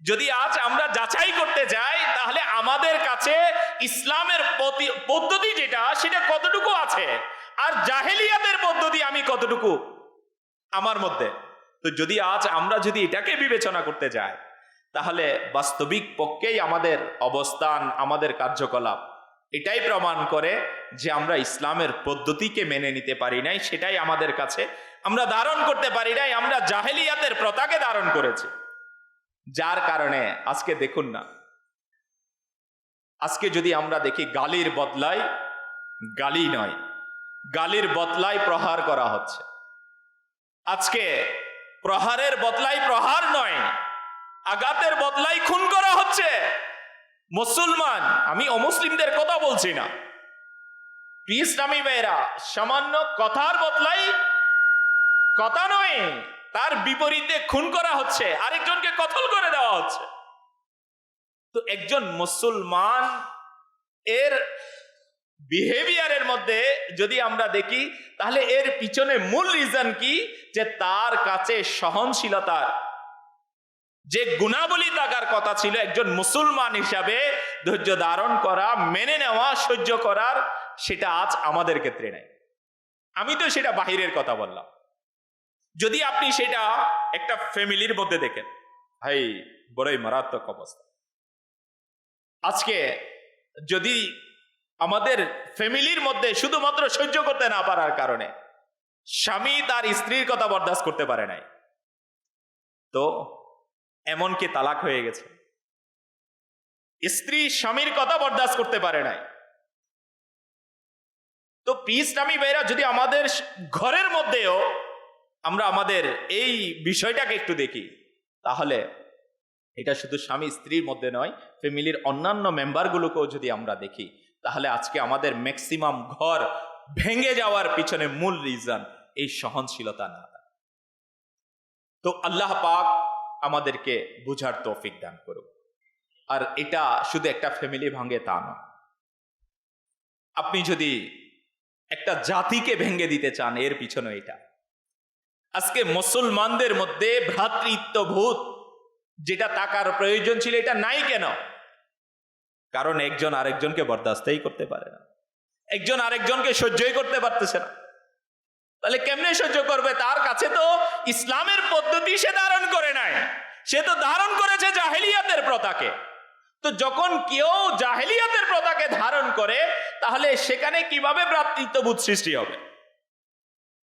যদি আজ আমরা যাচাই করতে যাই, তাহলে আমাদের কাছে ইসলামের পদ্ধতি যেটা, সেটা কতটুকু আছে, আর জাহেলিয়াতের পদ্ধতি আমি কতটুকু আমার মধ্যে। তো যদি আজ আমরা যদি এটাকে বিবেচনা করতে যাই, তাহলে বাস্তবিক পক্ষেই আমাদের অবস্থান, আমাদের কার্যকলাপ এটাই প্রমাণ করে যে আমরা ইসলামের পদ্ধতিকে মেনে নিতে পারি নাই, সেটাই আমাদের কাছে আমরা ধারণ করতে পারি নাই, আমরা জাহেলিয়াতের প্রথাকে ধারণ করেছি। যার কারণে আজকে দেখুন না, আজকে যদি আমরা দেখি গালির বদলায় গালি নয়, গালির বদলায় প্রহার করা হচ্ছে। আজকে প্রহারের বদলায় প্রহার নয়, আঘাতের বদলায় খুন করা হচ্ছে মুসলমান। আমি অমুসলিমদের কথা বলছি না, ইসলামী ভাইরা, সামান্য কথার বদলাই কথা নয়, তার বিপরীতে খুন করা হচ্ছে, আরেকজনকে কতল করে দেওয়া হচ্ছে। তো একজন মুসলমান এর বিহেভিয়ারের মধ্যে যদি আমরা দেখি, তাহলে এর পিছনে মূল রিজন কি, যে তার কাছে সহনশীলতার যে গুণাবলী থাকার কথা ছিল, একজন মুসলমান হিসাবে ধৈর্য ধারণ করা, মেনে নেওয়া, সহ্য করার, সেটা আজ আমাদের ক্ষেত্রে নাই। আমি তো সেটা বাহিরের কথা বললাম। যদি আপনি সেটা একটা ফ্যামিলির মধ্যে দেখেন, ভাই বড়ই মারাত্মক অবস্থা। আজকে যদি আমাদের ফ্যামিলির মধ্যে শুধুমাত্র সহ্য করতে না পারার কারণে স্বামী তার স্ত্রীর কথা বরদাস্ত করতে পারে নাই, তো এমনকি তালাক হয়ে গেছে, স্ত্রী স্বামীর কথা বরদাস্ত করতে পারে নাই। তো ইসলামী ভাইরা, যদি আমাদের ঘরের মধ্যেও আমরা আমাদের এই বিষয়টাকে একটু দেখি, তাহলে এটা শুধু স্বামী স্ত্রীর মধ্যে নয়, ফ্যামিলির অন্যান্য মেম্বারগুলোকেও যদি আমরা দেখি, তাহলে আজকে আমাদের ম্যাক্সিমাম ঘর ভেঙে যাওয়ার পিছনে মূল রিজন এই সহনশীলতা না। তো আল্লাহ পাক আমাদেরকে বুঝার তৌফিক দান করুক। আর এটা শুধু একটা ফ্যামিলি ভাঙে তা নয়, আপনি যদি একটা জাতিকে ভেঙে দিতে চান, এর পিছনে এটা। আজকে মুসলমানদের মধ্যে ভ্রাতৃত্ববোধ যেটা থাকার প্রয়োজন ছিল, এটা নাই কেন? কারণ একজন আরেকজনকে বরদাস্তই করতে পারে না, একজন আরেকজনকে সহ্যই করতে পারতেছে না। তাহলে কেমনে সহ্য করবে? তার কাছে তো ইসলামের পদ্ধতি সে ধারণ করে নাই, সে তো ধারণ করেছে জাহেলিয়াতের প্রথাকে। তো যখন কেউ জাহেলিয়াতের প্রথাকে ধারণ করে, তাহলে সেখানে কিভাবে ভ্রাতৃত্ববোধ সৃষ্টি হবে?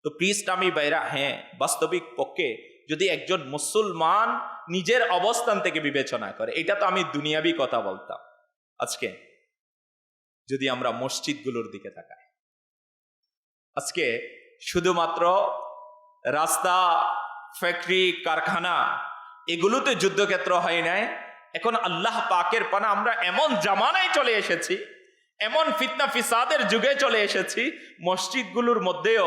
তো ইসলামী ভাইরা, হ্যাঁ, বাস্তবিক পক্ষে যদি একজন মুসলমান নিজের অবস্থান থেকে বিবেচনা করে, এটা তো আমি দুনিয়াবি কথা বলতাম। আজকে যদি আমরা মসজিদগুলোর দিকে তাকাই, আজকে শুধুমাত্র রাস্তা, ফ্যাক্টরি, কারখানা এগুলোতে যুদ্ধক্ষেত্র হয় নাই। এখন আল্লাহ পাকের পানা আমরা এমন জামানায় চলে এসেছি, এমন ফিতনা ফিসাদের যুগে চলে এসেছি, মসজিদগুলোর মধ্যেও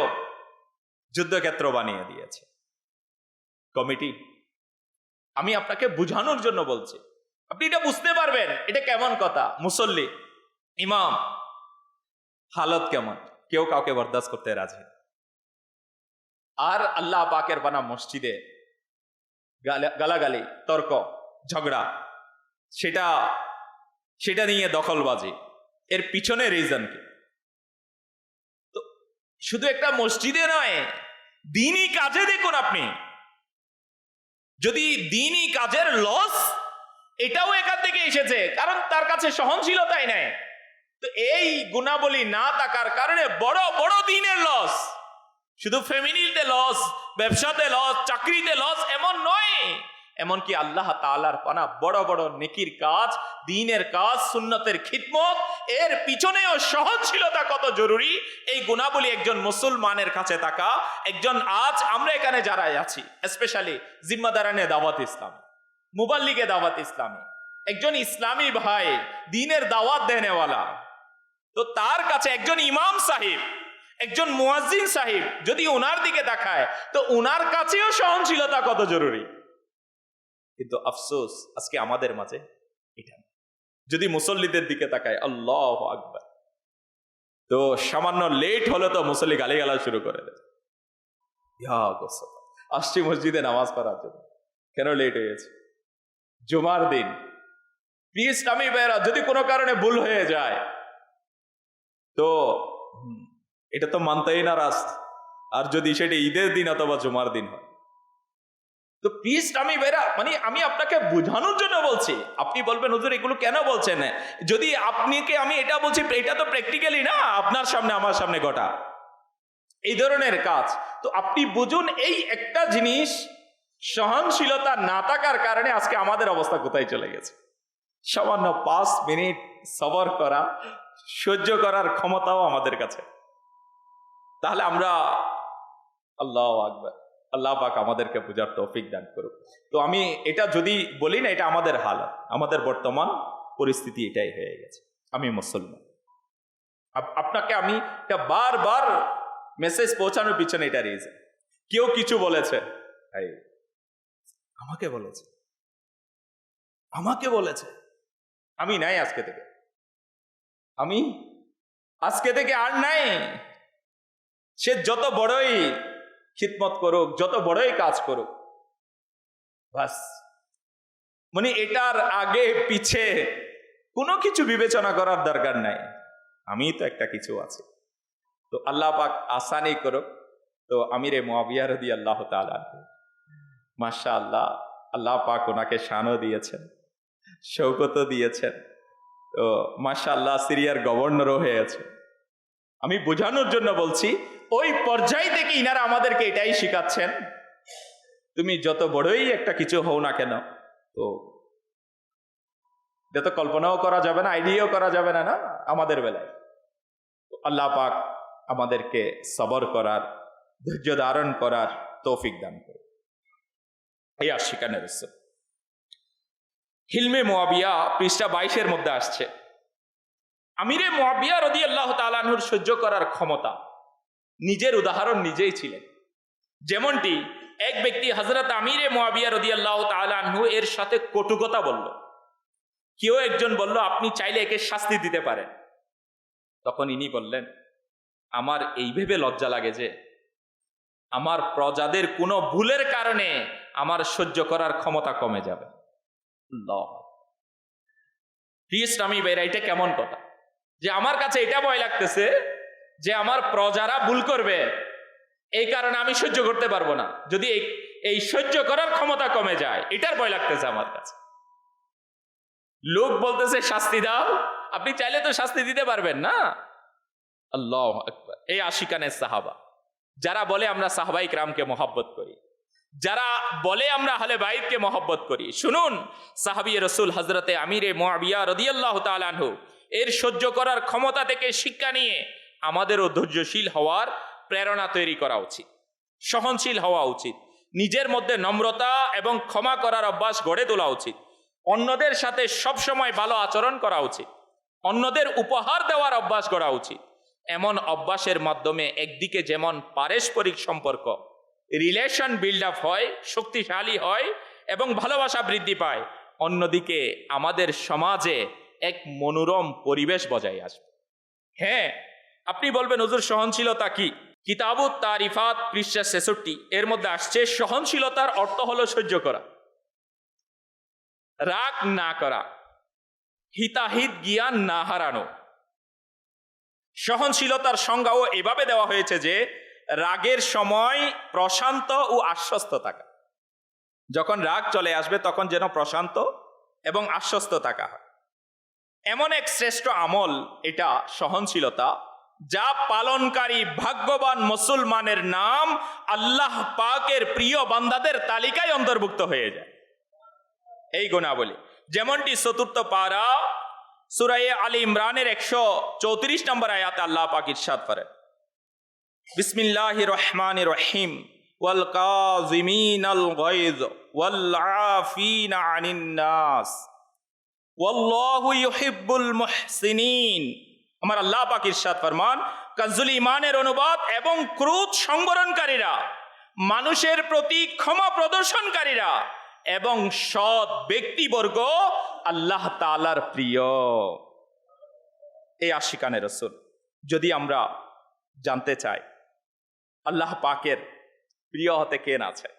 যুদ্ধক্ষেত্র বানিয়ে দিয়েছে কমিটি। আমি আপনাকে বুঝানোর জন্য বলছি, আপনি এটা বুঝতে পারবেন এটা কেমন কথা। মুসল্লি, ইমাম, হালত কেমন, কেউ কাউকে বরদাস্ত করতে রাজি। আর আল্লাহ পাকের বানা মসজিদে গালাগালি, তর্ক, ঝগড়া, সেটা নিয়ে দখলবাজি, এর পিছনে রিজন কি? তো শুধু একটা মসজিদে নয়, দ্বীনি কাজে দেখুন আপনি, যদি দ্বীনি কাজের লস, এটাও এখান থেকে এসেছে, কারণ তার কাছে সহনশীলতাই নাই। তো এই গুণাবলী না থাকার কারণে বড় বড় দ্বীনের লস, শুধু ফ্যামিলিতে লস, ব্যবসাতে লস, চাকরিতে লস, এমন নয়, এমনকি আল্লাহ তাআলার পানা বড় বড় নেকির কাজ, দ্বীনের কাজ, সুন্নতের খিদমত, এর পিছনেও সহনশীলতা কত জরুরি, এই গুণাবলী একজন মুসলমানের কাছে থাকা। একজন, আজ আমরা এখানে যারা আছি, স্পেশালি জিম্মাদারানে দাওয়াত ইসলামী, মুবাল্লিগে দাওয়াত ইসলামী, একজন ইসলামী ভাই, দ্বীনের দাওয়াত দেনেওয়ালা, তো তার কাছে একজন ইমাম সাহেব, একজন মুয়াজ্জিন সাহেব যদি ওনার দিকে তাকায়, তো ওনার কাছেও সহনশীলতা কত জরুরি। কিন্তু আফসোস আজকে আমাদের মাঝে এটা। যদি মুসল্লিদের দিকে তাকায়, আল্লাহু আকবার, তো সামান্য লেট হলে তো মুসল্লি গালিগালাজ শুরু করে দেয়। আসছি মসজিদে নামাজ পড়ার জন্য, কেন লেট হয়েছে? জুমার দিন। প্রিয় ইসলামী ভাইয়েরা, যদি কোনো কারণে ভুল হয়ে যায় তো এটা তো মানতেই নারাজ। আর যদি সেটা ঈদের দিন অথবা জুমার দিন হয় তো প্রিয় ইসলামী ভাইয়েরা, মানে আমি আপনাকে বোঝানোর জন্য বলছি। আপনি বলবেন হুজুর এগুলো কেন বলছেন? যদি আপনাকে আমি এটা বলছি, এটা তো প্র্যাকটিক্যালি না, আপনার সামনে আমার সামনে ঘটা এই ধরনের কাজ। তো আপনি বুঝুন, এই একটা জিনিস সহনশীলতা না থাকার কারণে আজকে আমাদের অবস্থা কোথায় চলে গেছে। সামান্য 5 মিনিট সবর করা, সহ্য করার ক্ষমতাও আমাদের কাছে। তাহলে আমরা, আল্লাহু আকবার, আল্লাহ পাক আমাদেরকে বোঝার তৌফিক দান করুক। তো আমি এটা যদি বলি না, এটা আমাদের হালত, আমাদের বর্তমান পরিস্থিতি এটাই হয়ে গেছে। আমি মুসলমান, আপনাকে আমি এটা বারবার মেসেজ পৌঁছানোর পিছনে এটা রিজন। কেউ কিছু বলেছে, আমাকে বলেছে, আমি নাই আজকে থেকে আর নাই। সে যত বড়ই খিদমত করুক, যত বড়ই কাজ করুক, বাস মানে এটার আগে পিছে কোনো কিছু বিবেচনা করার দরকার নাই। আমি তো একটা কিছু আছে। তো আল্লাহ পাক আসানি করুক। তো আমিরে মুআবিয়া রাদিয়াল্লাহু তাআলা মাশাআল্লাহ, আল্লাহ পাক ওনাকে শানও দিয়েছেন, শৌকতও দিয়েছেন। তো মাশাআল্লাহ সিরিয়ার গভর্নরও হয়েছে। আমি বোঝানোর জন্য বলছি, ওই পর্যায় থেকে ইনারা আমাদেরকে এটাই শিখাচ্ছেন, তুমি যত বড়ই একটা কিছু হও না কেন, তো এটা তো কল্পনাও করা যাবে না, আইডিয়াও করা যাবে না আমাদের বেলায়। আল্লাহ পাক আমাদেরকে সবর করার, ধৈর্য ধারণ করার তৌফিক দান করে। এই আশিকানে রাসূল হিলমে মুআবিয়া পৃষ্ঠা 22 মধ্যে আসছে, আমিরে মুআবিয়া রাদিয়াল্লাহু তাআলা আনহুর সহ্য করার ক্ষমতা, নিজের উদাহরণ নিজেই ছিলেন। যেমনটি এক ব্যক্তি হযরত আমিরে মুআবিয়া রাদিয়াল্লাহু তাআলা আনহু এর সাথে কটু কথা বলল। কেউ একজন বলল, আপনি চাইলে একে শাস্তি দিতে পারেন। তখন ইনি বললেন, আমার এই ভেবে লজ্জা লাগে যে আমার প্রজাদের কোনো ভুলের কারণে আমার সহ্য করার ক্ষমতা কমে যাবে। ইসলামী ভাইরা, এটা কেমন কথা যে আমার কাছে এটা ভয় লাগতেছে যে আমার প্রজারা ভুল করবে, এই কারণে আমি সহ্য করতে পারবো না। যদি এই সহ্য করার ক্ষমতা কমে যায়, এটার ভয় লাগতেছে আমার কাছে। লোক বলতেছে শাস্তি দাও, আপনি চাইলে তো শাস্তি দিতে পারবেন না। আল্লাহু আকবার। এই আশিকানে সাহাবা, যারা বলে আমরা সাহাবায়ে কিরামকে মহব্বত করি, যারা বলে আমরা আহলে বাইতকে মহব্বত করি, শুনুন সাহাবী রাসূল হযরতে আমিরে মুআবিয়া রাদিয়াল্লাহু তাআলা আনহু এর সহ্য করার ক্ষমতা থেকে শিক্ষা নিয়ে আমাদেরও ধৈর্যশীল হওয়ার প্রেরণা তৈরি করা উচিত, সহনশীল হওয়া উচিত, নিজের মধ্যে নম্রতা এবং ক্ষমা করার অভ্যাস গড়ে তোলা উচিত, অন্যদের সাথে সবসময় ভালো আচরণ করা উচিত, অন্যদের উপহার দেওয়ার অভ্যাস গড়া উচিত। এমন অভ্যাসের মাধ্যমে একদিকে যেমন পারস্পরিক সম্পর্ক, রিলেশন বিল্ড আপ হয়, শক্তিশালী হয় এবং ভালোবাসা বৃদ্ধি পায়, অন্যদিকে আমাদের সমাজে এক মনোরম পরিবেশ বজায় আসবে। হ্যাঁ, আপনি বলবেন হুজুর সহনশীলতা কি? কিতাবুত তারিফাত পৃষ্ঠা 66 এর মধ্যে আসছে, সহনশীলতার অর্থ হলো সহ্য করা, রাগ না করা, হিতাহিত জ্ঞান না হারানো। সহনশীলতার সংজ্ঞাও এভাবে দেওয়া হয়েছে যে রাগের সময় প্রশান্ত ও আশ্বস্ত থাকা। যখন রাগ চলে আসবে তখন যেন প্রশান্ত এবং আশ্বস্ত থাকা হয়। এমন এক শ্রেষ্ঠ আমল এটা সহনশীলতা, যা পালনকারী ভাগ্যবান মুসলমানের নাম আল্লাহ পাকের প্রিয় বান্দাদের তালিকায় অন্তর্ভুক্ত হয়ে যায়। এই গুণাবলী যেমনটি ৪র্থ পারা সূরা আলী ইমরানের ১৩৪ নম্বর আয়াতে আল্লাহ পাক ইরশাদ করেন, বিসমিল্লাহির রহমানির রহিম, ওয়াল কাযিমিনাল গায়জ ওয়াল আফিনা আনিন নাস ওয়াল্লাহু ইউহিব্বুল মুহসিনিন। আমার আল্লাহ পাক ইরশাদ ফরমান, কানজুল ঈমানের অনুবাদ, এবং ক্রোধ সংবরণকারীরা, মানুষের প্রতি ক্ষমা প্রদর্শনকারীরা এবং সৎ ব্যক্তিবর্গ আল্লাহ তাআলার প্রিয়। এই আশিকানে রাসূল, যদি আমরা জানতে চাই আল্লাহ পাকের প্রিয় হতে কে না চায়।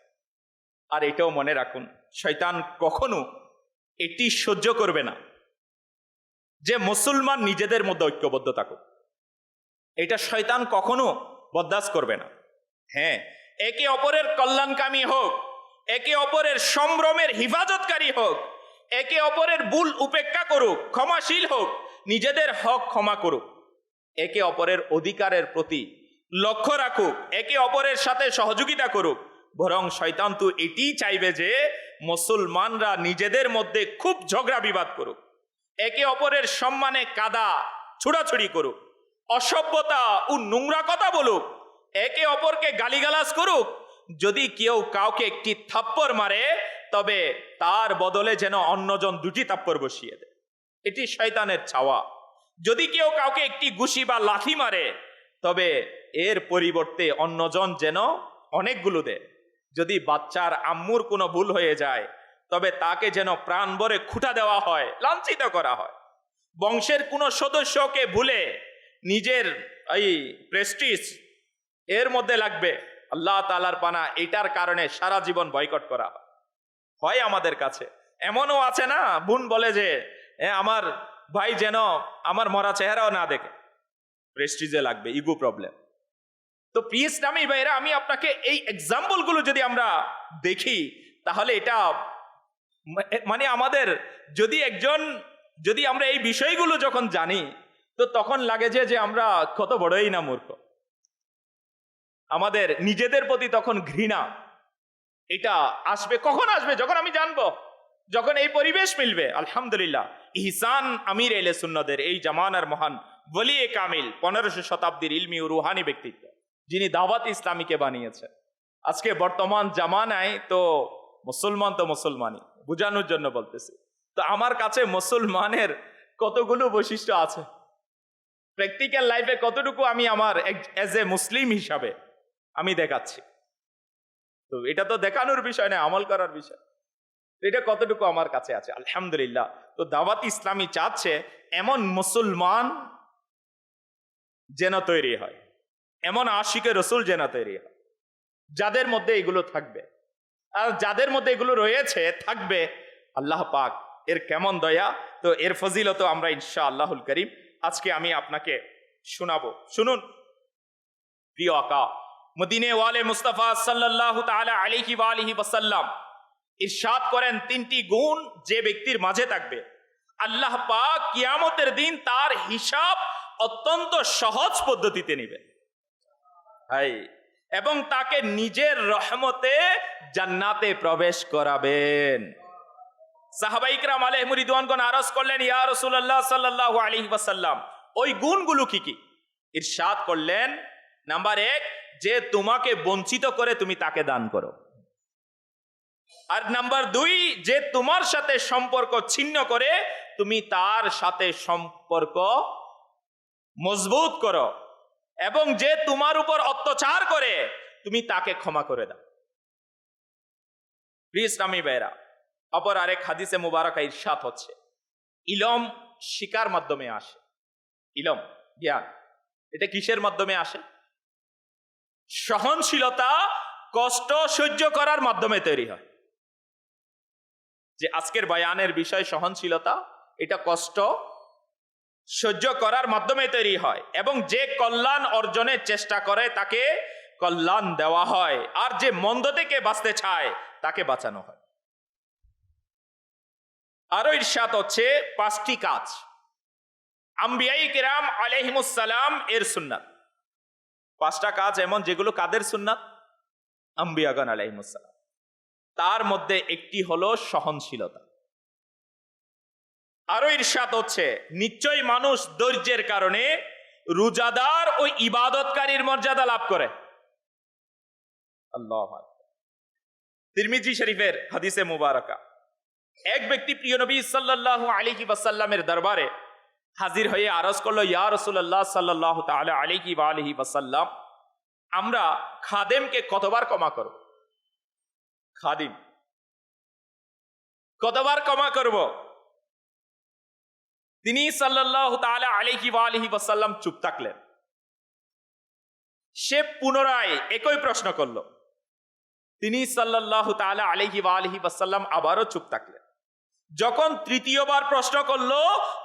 আর এটাও মনে রাখুন, শয়তান কখনো এটি সহ্য করবে না যে মুসলমান নিজেদের মধ্যে ঐক্যবদ্ধ থাকুক। এটা শয়তান কখনো বরদাস্ত করবে না। হ্যাঁ, একে অপরের কল্যাণকামী হোক, একে অপরের সম্ভ্রমের হিফাজতকারী হোক, একে অপরের ভুল উপেক্ষা করুক, ক্ষমাশীল হোক, নিজেদের হক ক্ষমা করুক, একে অপরের অধিকারের প্রতি লক্ষ্য রাখুক, একে অপরের সাথে সহযোগিতা করুক। বরং শয়তান তো এটিই চাইবে যে মুসলমানরা নিজেদের মধ্যে খুব ঝগড়া বিবাদ করুক, একে অপরের সম্মানে কাদা ছুড়াছুড়ি করুক, অসভ্যতা ও নোংরা কথা বলুক, একে অপরকে গালিগালাজ করুক। যদি কেউ কাউকে একটি থাপ্পড় মারে, তবে তার বদলে যেন অন্যজন দুটি থাপ্পড় বসিয়ে দেয়। এটি শয়তানের ছাওয়া। যদি কেউ কাউকে একটি ঘুষি বা লাথি মারে, তবে এর পরিবর্তে অন্যজন যেন অনেকগুলো দেয়। যদি বাচ্চার আম্মুর কোনো ভুল হয়ে যায়, তবে তাকে যেন প্রাণ ভরে খুঁটা দেওয়া হয়, লাঞ্ছিত করা হয়। বংশের কোনো সদস্যকে ভুলে নিজের এই প্রেস্টিজ এর মধ্যে লাগবে, আল্লাহ তাআলার পানা, এটার কারণে সারা জীবন বয়কট করা হয়। আমাদের কাছে এমনও আছে না, বোন বলে যে আমার ভাই যেন আমার মরা চেহারাও না দেখে, প্রেস্টিজে লাগবে, ইগো প্রবলেম। তো প্রিয় ইসলামী ভাইরা, আমি আপনাকে এই এক্সাম্পলগুলো যদি আমরা দেখি, তাহলে এটা মানে আমাদের যদি আমরা এই বিষয়গুলো যখন জানি, তো তখন লাগে যে আমরা কত বড়ই না মূর্খ। আমাদের নিজেদের প্রতি তখন ঘৃণা এটা আসবে। কখন আসবে? যখন আমি জানবো, যখন এই পরিবেশ মিলবে। আলহামদুলিল্লাহ, ইহসান আমির আহলে সুন্নাতের এই জামানার মহান ওলি কামিল, 1500 শতাব্দীর ইলমি ও রুহানি ব্যক্তিত্ব, যিনি দাওয়াত ইসলামীকে বানিয়েছেন। আজকে বর্তমান জামানায় তো মুসলমানই, বোঝানোর জন্য বলতেছি। তো আমার কাছে মুসলমানের কতগুলো বৈশিষ্ট্য আছে, প্র্যাকটিক্যাল লাইফে কতটুকু আমি আমার এজ এ মুসলিম হিসাবে আমি দেখাচ্ছি। তো এটা তো দেখানোর বিষয় না, আমল করার বিষয়। এটা কতটুকু আমার কাছে আছে, আলহামদুলিল্লাহ। তো দাওয়াত ইসলামী চাচ্ছে এমন মুসলমান যেন তৈরি হয়, এমন আশিকে রসুল যেন তৈরি হয়, যাদের মধ্যে এগুলো থাকবে। আর যাদের মধ্যে এগুলো রয়েছে, থাকবে, আল্লাহ পাক এর কেমন দয়া। তো এর ফজিলত আমরা ইনশাআল্লাহুল করিম আজকে আমি আপনাকে শোনাবো। শুনুন, প্রিয় আকা মদিনে ওয়ালে মুস্তাফা সাল্লাল্লাহু তাআলা আলাইহি ওয়া আলিহি ওয়াসাল্লাম ইরশাদ করেন, 3টি গুণ যে ব্যক্তির মাঝে থাকবে, আল্লাহ পাক কিয়ামতের দিন তার হিসাব অত্যন্ত সহজ পদ্ধতিতে নেবেন, এবং তাকে নিজের রহমতে জান্নাতে প্রবেশ করাবেন। সাহাবায়ে কিরাম আলাইহিম রিদওয়ানগণ আরজ করলেন, ইয়া রাসূলুল্লাহ সাল্লাল্লাহু আলাইহি ওয়াসাল্লাম, ওই গুণগুলো কি কি? ইরশাদ করলেন, নাম্বার 1, যে তোমাকে বঞ্চিত করে তুমি তাকে দান করো। আর নাম্বার 2, যে তোমার সাথে সম্পর্ক ছিন্ন করে তুমি তার সাথে সম্পর্ক মজবুত করো। এবং যে তোমার উপর অত্যাচার করে তুমি তাকে ক্ষমা করে দাও। প্রিয় ইসলামী ভাইরা, অপর আরেক হাদিসে মুবারাকা ইরশাদ হচ্ছে, ইলম শিকার মাধ্যমে আসে। ইলম, জ্ঞান, এটা কিসের মাধ্যমে আসে? সহনশীলতা, কষ্ট সহ্য করার মাধ্যমে তৈরি হয়। যে আজকের বয়ানের বিষয় সহনশীলতা, এটা কষ্ট সহ্য করার মাধ্যমে তৈরি হয়। এবং যে কল্যাণ অর্জনের চেষ্টা করে তাকে কল্যাণ দেওয়া হয়, আর যে মন্দ থেকে বাঁচতে চায় তাকে বাঁচানো হয়। আরো ইরশাদ হচ্ছে 5টি কাজ আম্বিয়ায়ে কিরাম আলাইহিমুস সালাম এর সুন্নাত। 5টা কাজ এমন যেগুলো কাদের সুন্নাত? আম্বিয়াগণ আলাইহিমুস সালাম। তার মধ্যে একটি হলো সহনশীলতা। আরো ইরশাদ হচ্ছে, নিশ্চয়ই মানুষ ধৈর্যের কারণে রোজাদার ও ইবাদতকারীর মর্যাদা লাভ করে। আল্লাহু আকবার। তিরমিজি শরীফের হাদিসে মুবারাকা, এক ব্যক্তি প্রিয় নবী সাল্লাল্লাহু আলাইহি ওয়াসাল্লামের দরবারে হাজির হয়ে আরজ করলো, ইয়া রাসূলুল্লাহ সাল্লাল্লাহু তাআলা আলাইহি ওয়া আলিহি ওয়াসাল্লাম, আমরা খাদেমকে কতবার ক্ষমা করব? খাদিম কতবার ক্ষমা করব? তিনি সাল্লাল্লাহু তাআলা আলাইহি ওয়া আলিহি ওয়াসাল্লাম চুপ থাকলেন। সে পুনরায় একই প্রশ্ন করল, তিনি সাল্লাল্লাহু তাআলা আলাইহি ওয়া আলিহি ওয়াসাল্লাম আবারও চুপ থাকলেন। যখন তৃতীয়বার প্রশ্ন করলো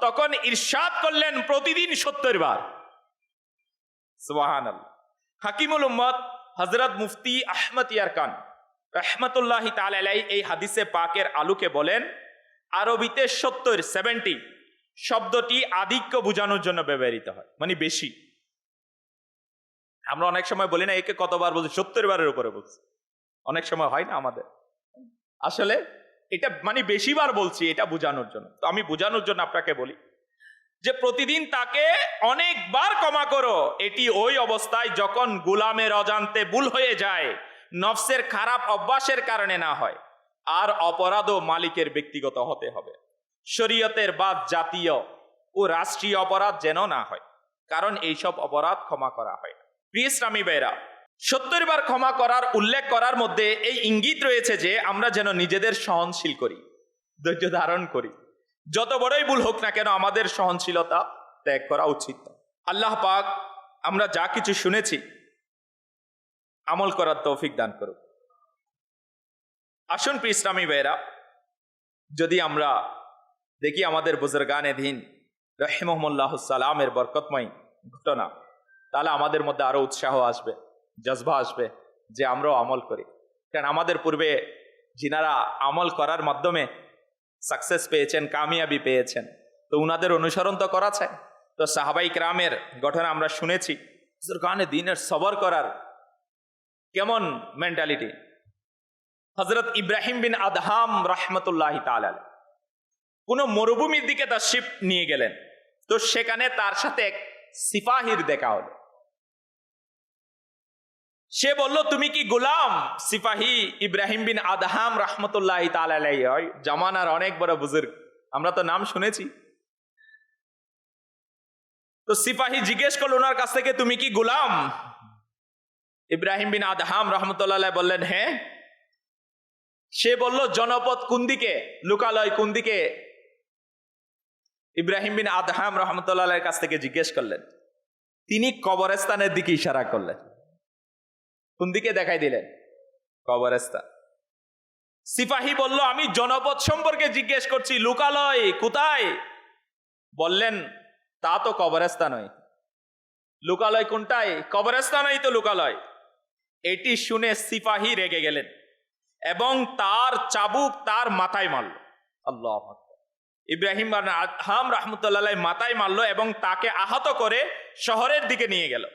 তখন ইরশাদ করলেন প্রতিদিন 70 বার। সুবহানাল্লাহ। হাকিমুল উম্মত হযরত মুফতি আহমদ ইয়ারকান রাহমাতুল্লাহি তাআলা আলাইহি এই হাদিসে পাকের আলোকে বলেন, আরবিতে 70 শব্দটি আধিক্য বোঝানোর জন্য ব্যবহৃত হয়, মানে বেশি। আমরা অনেক সময় বলি না একে কতবার বলছি, 70 বারের উপরে বলছি, অনেক সময় হয় না আমাদের। আসলে এটা মানে বেশিবার বলছি এটা বোঝানোর জন্য। তো আমি বোঝানোর জন্য আপনাকে বলি যে প্রতিদিন তাকে অনেকবার ক্ষমা করো। এটি ওই অবস্থায় যখন গোলামের অজান্তে ভুল হয়ে যায়, নফসের খারাপ অভ্যাসের কারণে না হয়। আর অপরাধও মালিকের ব্যক্তিগত হতে হবে, শরীয়তের বা জাতীয় ও রাষ্ট্রীয় অপরাধ যেন না হয়, কারণ এইসব অপরাধ ক্ষমা করা হয় না। প্রিয় ইসলামী ভাইরা, 70 বার ক্ষমা করার উল্লেখ করার মধ্যে এই ইঙ্গিত রয়েছে যে আমরা যেন নিজেদের সহনশীল করি, ধৈর্য ধারণ করি। যত বড়ই ভুল হোক না কেন আমাদের সহনশীলতা ত্যাগ করা উচিত। আল্লাহ পাক আমরা যা কিছু শুনেছি আমল করার তৌফিক দান করুক। আসুন প্রিয় ইসলামী ভাইরা, যদি আমরা দেখি আমাদের বুজুর্গানে দ্বীন রাহিমাহুমুল্লাহুস সালামের বরকতময় ঘটনা, তাহলে আমাদের মধ্যে আরো উৎসাহ আসবে, জজবা আসবে যে আমরাও আমল করি। কারণ আমাদের পূর্বে যিনারা আমল করার মাধ্যমে সাকসেস পেয়েছেন, কামিয়াবি পেয়েছেন, তো উনাদের অনুসরণ তো করা চাই। তো সাহাবাই কেরামের ঘটনা আমরা শুনেছি, বুজুর্গানে দ্বীনের সবর করার কেমন মেন্টালিটি। হযরত ইব্রাহিম বিন আদহাম রাহমাতুল্লাহি তাআলা কোন মরুভূমির দিকে তার শিপ নিয়ে গেলেন। তো সেখানে তার সাথে এক সিপাহীর দেখা হলো। সে বলল, তুমি কি গোলাম? সিপাহী ইব্রাহিম বিন আদহাম রাহমাতুল্লাহি তাআলা আলাইহি হয়, জামানার অনেক বড় বুজুর্গ, আমরা তো নাম শুনেছি। তো সিপাহী জিজ্ঞেস করলো ওনার কাছ থেকে, তুমি কি গোলাম? ইব্রাহিম বিন আদহাম রাহমাতুল্লাহি আলাইহি বললেন, হ্যাঁ। সে বলল, জনপদ কোন দিকে, লোকালয় কোন দিকে? ইব্রাহিম বিন আদহাম রাহমাতুল্লাহি আলাইহির কাছ থেকে জিজ্ঞেস করলেন। তিনি কবরস্থানের দিকে ইশারা করলেন। কোন দিকে দেখাই দিলেন? কবরস্থান। সিপাহী বলল, আমি জনপদ সম্পর্কে জিজ্ঞেস করছি, লোকালয় কোথায়? বললেন, তা তো কবরস্থানই। লোকালয় কোনটায়? কবরস্থানই তো লোকালয়। এটি শুনে সিপাহী রেগে গেলেন এবং তার চাবুক তার মাথায় মারল। আল্লাহু আকবার। ইব্রাহিম বিন আদহাম রাহমাতুল্লাহি আলাইহি মাথায় মারল এবং তাকে আহত করে শহরের দিকে নিয়ে গেল।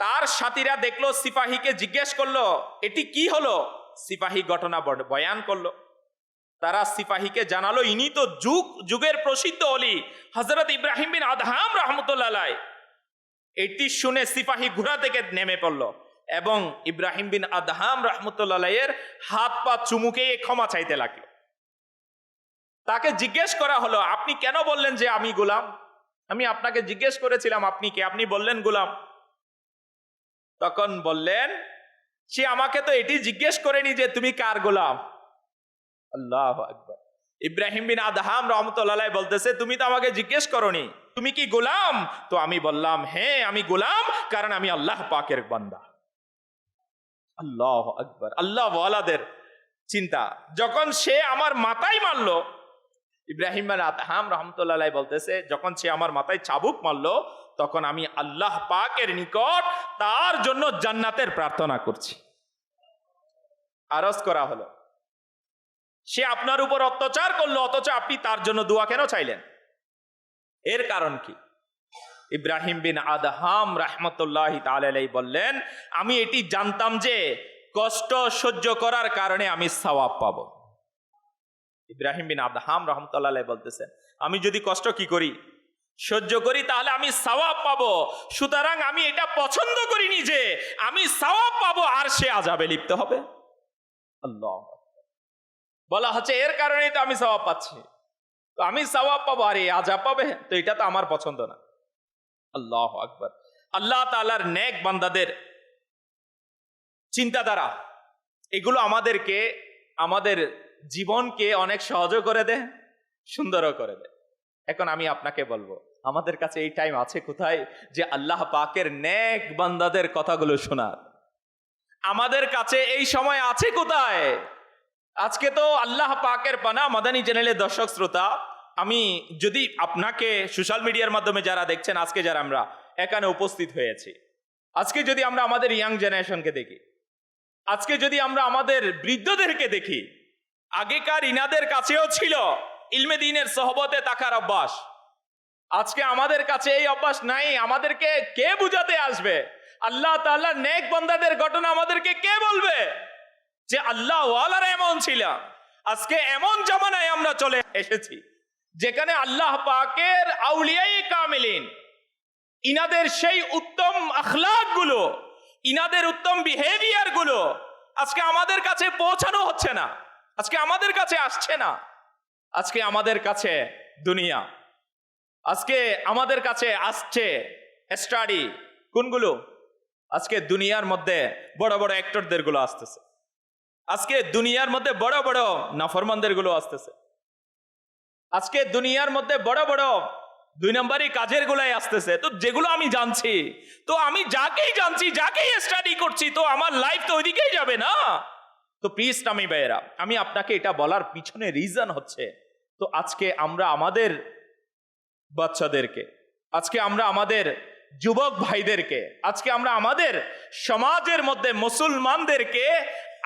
তার সাথীরা দেখলো, সিপাহীকে জিজ্ঞেস করলো, এটি কি হলো? সিপাহী ঘটনা বয়ান করলো। তারা সিপাহীকে জানালো, ইনি তো যুগ যুগের প্রসিদ্ধ অলি হযরত ইব্রাহিম বিন আদহাম রাহমাতুল্লাহি আলাইহি। এটি শুনে সিপাহী ঘোড়া থেকে নেমে পড়ল এবং ইব্রাহিম বিন আদহাম রাহমাতুল্লাহি আলাইহির হাত পা চুমুকে ক্ষমা চাইতে লাগলো। তাকে জিজ্ঞেস করা হলো, আপনি কেন বললেন যে আমি গোলাম? আমি আপনাকে জিজ্ঞেস করেছিলাম আপনি কে, আপনি বললেন গোলাম। তখন বললেন, সে আমাকে তো এটি জিজ্ঞেস করেনি যে তুমি কার গোলাম। আল্লাহু আকবার। ইব্রাহিম বিন আদহাম রাহমাতুল্লাহি আলাইহি বলতেছে, তুমি তো আমাকে জিজ্ঞেস করনি তুমি কি গোলাম? তো আমি বললাম, হ্যাঁ আমি গোলাম, কারণ আমি আল্লাহ পাকের বান্দা। আল্লাহু আকবার। আল্লাহ ওয়ালাদের চিন্তা। যখন সে আমার মাথায় মারলো, ইব্রাহিম বিন আদহাম রাহমাতুল্লাহি আলাইহি বলতেছে, যখন সে আমার মাথায় চাবুক মারলো, তখন আমি আল্লাহ পাকের নিকট তার জন্য জান্নাতের প্রার্থনা করছি। আরজ করা হলো, সে আপনার উপর অত্যাচার করলো, অথচ আপনি তার জন্য দোয়া কেন চাইলেন? এর কারণ কি? ইব্রাহিম বিন আদহাম রাহমাতুল্লাহি তাআলা আলাইহি বললেন, আমি এটি জানতাম যে কষ্ট সহ্য করার কারণে আমি সওয়াব পাবো। ইব্রাহিম বিন আদহাম রাহমাতুল্লাহি আলাইহি বলতেছেন, আমি যদি কষ্ট কি করি, সহ্য করি, তাহলে আমি সওয়াব পাবো। সুতরাং আমি এটা পছন্দ করিনি যে আমি সওয়াব পাবো আর সে আযাবে লিপ্ত হবে। আল্লাহ বলা হচ্ছে, এর কারণেই তো আমি সওয়াব পাচ্ছি, তো আমি সওয়াব পাবো আর এই আযাব পাবে, তো এটা তো আমার পছন্দ না। আল্লাহু আকবার। আল্লাহ তাআলার নেক বান্দাদের চিন্তাধারা এগুলো আমাদেরকে, আমাদের জীবনকে অনেক সহজ করে দেয়, সুন্দরও করে দেয়। এখন আমি আপনাকে বলবো, আমাদের কাছে এই টাইম আছে কোথায় যে আল্লাহ পাকের নেক বান্দাদের কথাগুলো শোনার? আমাদের কাছে এই সময় আছে কোথায়? আজকে তো আল্লাহ পাকের পানা মাদানী চ্যানেলের দর্শক শ্রোতা, আমি যদি আপনাকে সোশ্যাল মিডিয়ার মাধ্যমে যারা দেখছেন, আজকে যারা আমরা এখানে উপস্থিত হয়েছি, আজকে যদি আমরা আমাদের ইয়াং জেনারেশনকে দেখি, আজকে যদি আমরা আমাদের বৃদ্ধদেরকে দেখি, আগেকার ইনাদের কাছেও ছিল ইলমে দ্বীনের সোহবতে থাকার অভ্যাস। আজকে আমাদের কাছে এই অভ্যাস নাই। আমাদেরকে কে বুঝাতে আসবে? আল্লাহ তাআলা নেক বান্দাদের ঘটনা আমাদেরকে কে বলবে যে আল্লাহ ওয়ালারা এমন ছিল? আজকে এমন জামানায় আমরা চলে এসেছি যেখানে আল্লাহ পাকের আউলিয়ায়ে কামিলিন, ইনাদের সেই উত্তম আখলাক গুলো, ইনাদের উত্তম বিহেভিয়ার গুলো আজকে আমাদের কাছে পৌঁছানো হচ্ছে না, আজকে আমাদের কাছে আসছে না। আজকে আমাদের কাছে দুনিয়া, আজকে আমাদের কাছে আসছে স্টাডি কোনগুলো? আজকে দুনিয়ার মধ্যে বড় বড় অ্যাক্টরদের গুলো আসতেছে, আজকে দুনিয়ার মধ্যে বড় বড় নাফরমানদের গুলো আসতেছে, আজকে দুনিয়ার মধ্যে বড় বড় 2 নম্বরই কাজের গুলাই আসতেছে। তো যেগুলো আমি জানছি, তো আমি যাকেই জানছি, যাকেই স্টাডি করছি, তো আমার লাইফ তো ওইদিকেই যাবে না। তো প্লিজ আমি ভাইয়েরা, আমি আপনাকে এটা বলার পিছনে রিজন হচ্ছে, তো আজকে আমরা আমাদের বাচ্চাদেরকে, আজকে আমরা আমাদের যুবক ভাইদেরকে, আজকে আমরা আমাদের সমাজের মধ্যে মুসলমানদেরকে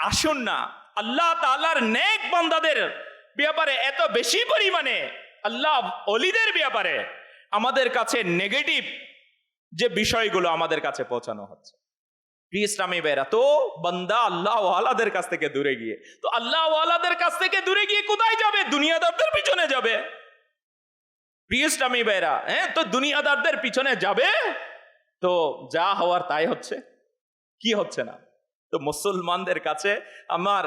আসুন না আল্লাহ তাআলার নেক বান্দাদের ব্যাপারে এত বেশি পরিমাণে, আল্লাহ ওলিদের ব্যাপারে আমাদের কাছে নেগেটিভ যে বিষয়গুলো আমাদের কাছে পৌঁছানো হচ্ছে। ইসলামী বেরা তো বান্দা আল্লাহ ওয়ালাদের কাছ থেকে দূরে গিয়ে, তো আল্লাহ ওয়ালাদের কাছ থেকে দূরে গিয়ে কোথায় যাবে? দুনিয়াদারদের পিছনে যাবে। ইসলামী বেরা, তো দুনিয়াদারদের পিছনে যাবে, তো যা হওয়ার তাই হচ্ছে। কি হচ্ছে না? তো মুসলমানদের কাছে আমার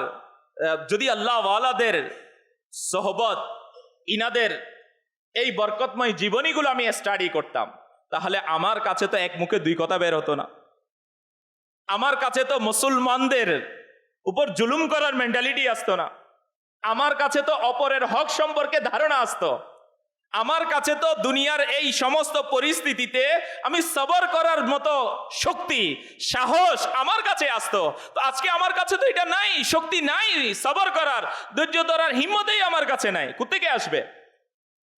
যদি আল্লাহ ওয়ালাদের সোহবত, ইনাদের এই বরকতময় জীবনীগুলো আমি স্টাডি করতাম, তাহলে আমার কাছে তো এক মুখে 2 কথা বের হতো না। আমার কাছে তো মুসলমানদের উপর জুলুম করার মেন্টালিটি আসতো না। আমার কাছে তো অপরের হক সম্পর্কে ধারণা আসতো। আমার কাছে তো দুনিয়ার এই সমস্ত পরিস্থিতিতে আমি সবর করার মতো শক্তি, সাহস আমার কাছে আসতো। তো আজকে আমার কাছে তো এটা নাই, শক্তি নাই সবর করার, ধৈর্য ধরার হিম্মতেই আমার কাছে নাই। কোত্থেকে আসবে?